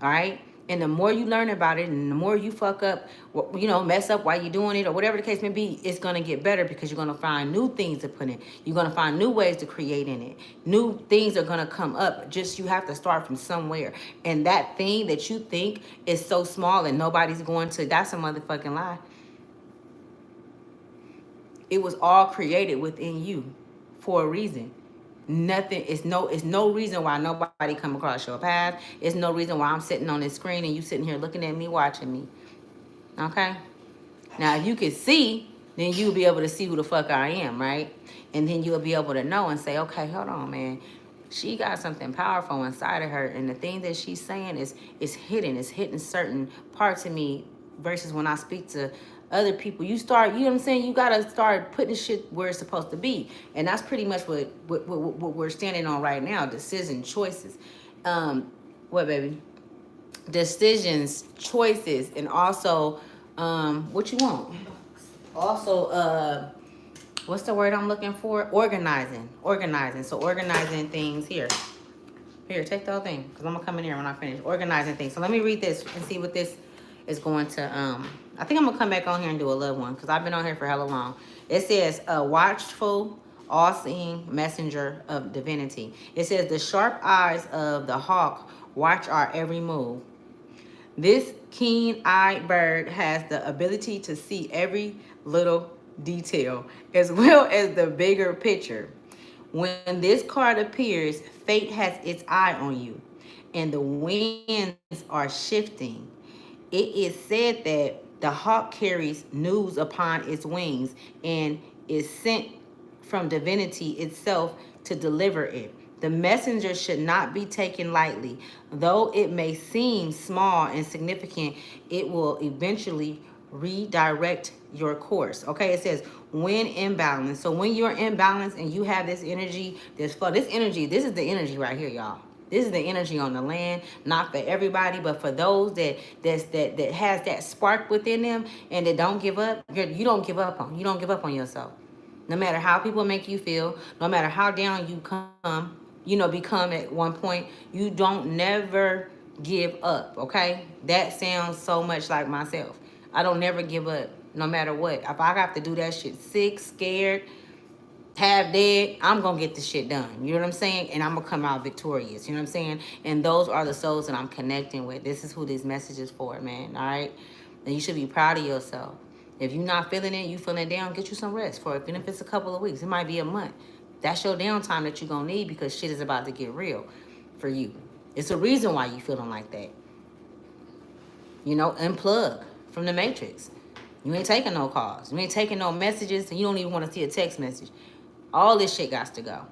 All right? And the more you learn about it and the more you fuck up, you know, mess up while you're doing it or whatever the case may be, it's going to get better because you're going to find new things to put in. You're going to find new ways to create in it. New things are going to come up. Just you have to start from somewhere. And that thing that you think is so small and nobody's going to, that's a motherfucking lie. It was all created within you for a reason. Nothing, it's no reason why nobody come across your path. It's no reason why I'm sitting on this screen and you sitting here looking at me, watching me. Okay? Now, if you could see, then you'll be able to see who the fuck I am, right? And then you'll be able to know and say, okay, hold on, man. She got something powerful inside of her, and the thing that she's saying is hidden. It's hitting certain parts of me versus when I speak to other people. You start, you know what I'm saying? You gotta start putting shit where it's supposed to be. And that's pretty much what we're standing on right now. Decision choices. What, baby? Decisions, choices, and also what you want. Also, what's the word I'm looking for? Organizing. So organizing things here. Here, take the whole thing, because I'm gonna come in here when I finish organizing things. So let me read this and see what this is going to I think I'm gonna come back on here and do a little one because I've been on here for hella long. It says a watchful, all-seeing messenger of divinity. It says the sharp eyes of the hawk watch our every move. This keen-eyed bird has the ability to see every little detail as well as the bigger picture. When this card appears, fate has its eye on you and the winds are shifting. It is said that the hawk carries news upon its wings and is sent from divinity itself to deliver it. The messenger should not be taken lightly. Though it may seem small and significant, it will eventually redirect your course. Okay, it says when imbalanced. So when you're imbalanced and you have this energy, this energy, this is the energy right here, y'all. This is the energy on the land, not for everybody, but for those that has that spark within them and that don't give up. You don't give up on yourself. No matter how people make you feel, no matter how down you come, become at one point, you don't never give up, okay? That sounds so much like myself. I don't never give up, no matter what. If I have to do that shit sick, scared, half dead, I'm gonna get this shit done. You know what I'm saying? And I'm gonna come out victorious. You know what I'm saying? And those are the souls that I'm connecting with. This is who this message is for, man. All right? And you should be proud of yourself. If you're not feeling it, you feeling down, get you some rest for it. Even if it's a couple of weeks, it might be a month. That's your downtime that you're gonna need because shit is about to get real for you. It's a reason why you feeling like that. Unplug from the matrix. You ain't taking no calls. You ain't taking no messages, and you don't even want to see a text message. All this shit got to go.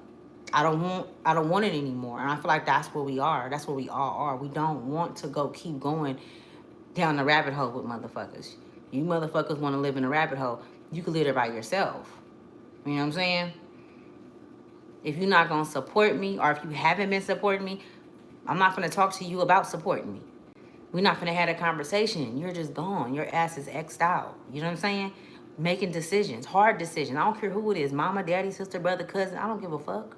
I don't want it anymore. And I feel like that's where we are. That's where we all are. We don't want to keep going down the rabbit hole with motherfuckers. You motherfuckers want to live in a rabbit hole. You can live there by yourself. You know what I'm saying? If you're not going to support me, or if you haven't been supporting me, I'm not going to talk to you about supporting me. We're not going to have a conversation. You're just gone. Your ass is X'd out. You know what I'm saying? Making decisions, hard decisions. I don't care who it is, mama, daddy, sister, brother, cousin. I don't give a fuck.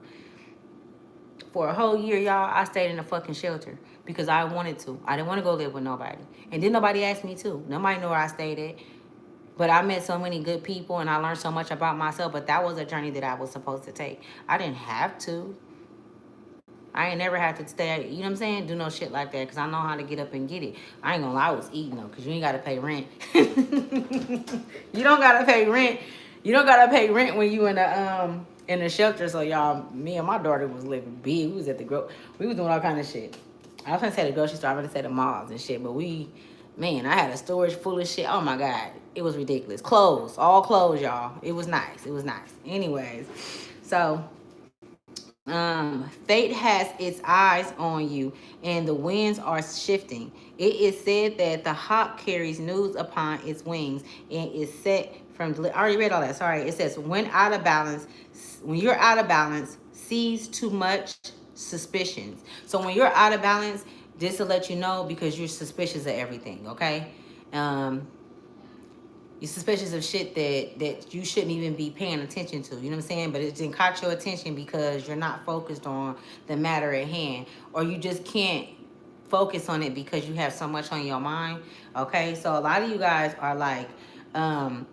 For a whole year, y'all, I stayed in a fucking shelter because I wanted to. I didn't want to go live with nobody. And then nobody asked me to. Nobody knew where I stayed at. But I met so many good people and I learned so much about myself. But that was a journey that I was supposed to take. I didn't have to. I ain't never had to stay, you know what I'm saying? Do no shit like that because I know how to get up and get it. I ain't gonna lie, I was eating though because you ain't got to pay rent. You don't got to pay rent. You don't got to pay rent when you in the shelter. So y'all, me and my daughter was living big. We was at we was doing all kind of shit. I was gonna say the grocery store, I was gonna say the malls and shit, but I had a storage full of shit. Oh my God, it was ridiculous. Clothes, all clothes, y'all. It was nice. Anyways, so fate has its eyes on you and the winds are shifting. It is said that the hawk carries news upon its wings and is set from, I already read all that, sorry. It says when you're out of balance, sees too much suspicions. So when you're out of balance, just to let you know, because you're suspicious of everything, okay? You're suspicious of shit that you shouldn't even be paying attention to. You know what I'm saying? But it didn't caught your attention because you're not focused on the matter at hand. Or you just can't focus on it because you have so much on your mind. Okay, so a lot of you guys are like, um,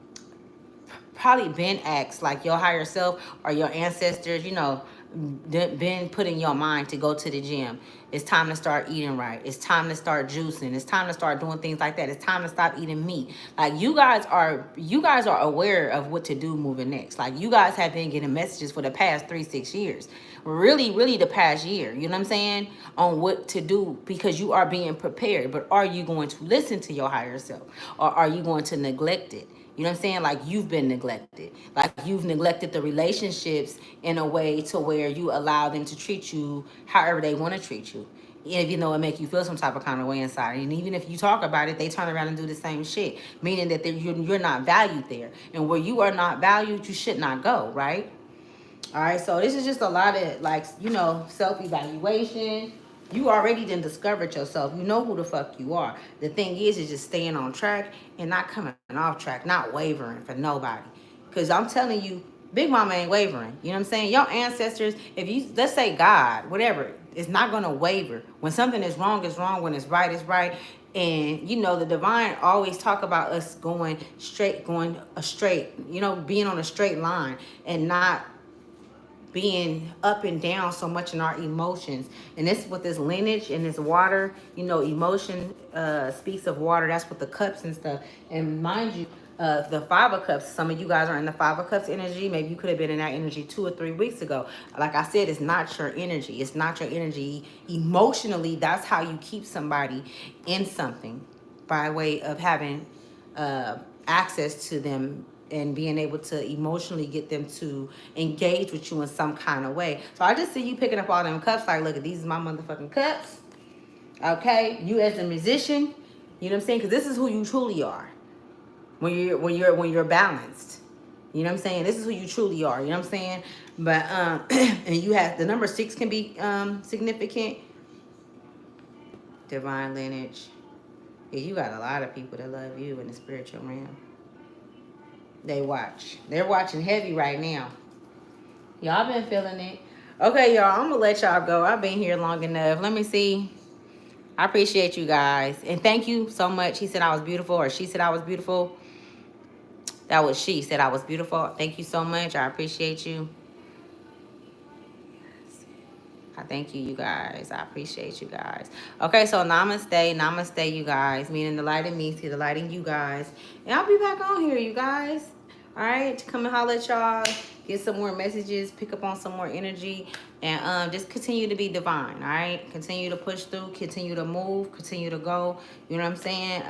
probably been asked, like your higher self or your ancestors, been put in your mind to go to the gym. It's time to start eating right. It's time to start juicing. It's time to start doing things like that. It's time to stop eating meat. Like you guys are aware of what to do moving next. Like you guys have been getting messages for the past 3-6 years. Really, really the past year. You know what I'm saying? On what to do because you are being prepared. But are you going to listen to your higher self? Or are you going to neglect it? You know what I'm saying? Like you've been neglected. Like you've neglected the relationships in a way to where you allow them to treat you however they want to treat you. Even though it make you feel some type of kind of way inside. And even if you talk about it, they turn around and do the same shit. Meaning that you're not valued there. And where you are not valued, you should not go, right? All right, so this is just a lot of like, self-evaluation. You already done discovered yourself. You know who the fuck you are. The thing is just staying on track and not coming off track, not wavering for nobody. Because I'm telling you, Big Mama ain't wavering. You know what I'm saying? Your ancestors, if you, let's say God, whatever, it's not going to waver. When something is wrong, it's wrong. When it's right. And, the divine always talk about us going a straight, being on a straight line and not being up and down so much in our emotions. And this with this lineage and this water, emotion speaks of water. That's what the cups and stuff. And mind you, the Five of Cups, some of you guys are in the Five of Cups energy. Maybe you could have been in that energy 2 or 3 weeks ago. Like I said, it's not your energy. It's not your energy. Emotionally, that's how you keep somebody in something, by way of having access to them and being able to emotionally get them to engage with you in some kind of way. So I just see you picking up all them cups like, look, these are my motherfucking cups. Okay? You as a musician, you know what I'm saying? Because this is who you truly are when you're balanced. You know what I'm saying? This is who you truly are. You know what I'm saying? But and you have the number 6 can be significant. Divine lineage. Yeah, you got a lot of people that love you in the spiritual realm. They watch. They're watching heavy right now. Y'all been feeling it. Okay, y'all, I'm gonna let y'all go. I've been here long enough. Let me see. I appreciate you guys. And thank you so much. He said I was beautiful, or she said I was beautiful. That was she said I was beautiful. Thank you so much. I appreciate you. I thank you, you guys. I appreciate you guys. Okay, so namaste. Namaste, you guys. Meaning the light in me, see the light in you guys. And I'll be back on here, you guys. All right, to come and holler at y'all. Get some more messages. Pick up on some more energy. And just continue to be divine, all right? Continue to push through. Continue to move. Continue to go. You know what I'm saying?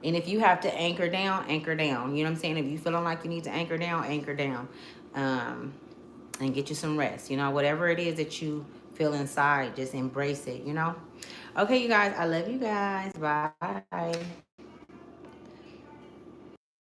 And if you have to anchor down, anchor down. You know what I'm saying? If you feeling like you need to anchor down, anchor down. And get you some rest. Whatever it is that you feel inside, just embrace it, Okay, you guys, I love you guys. Bye.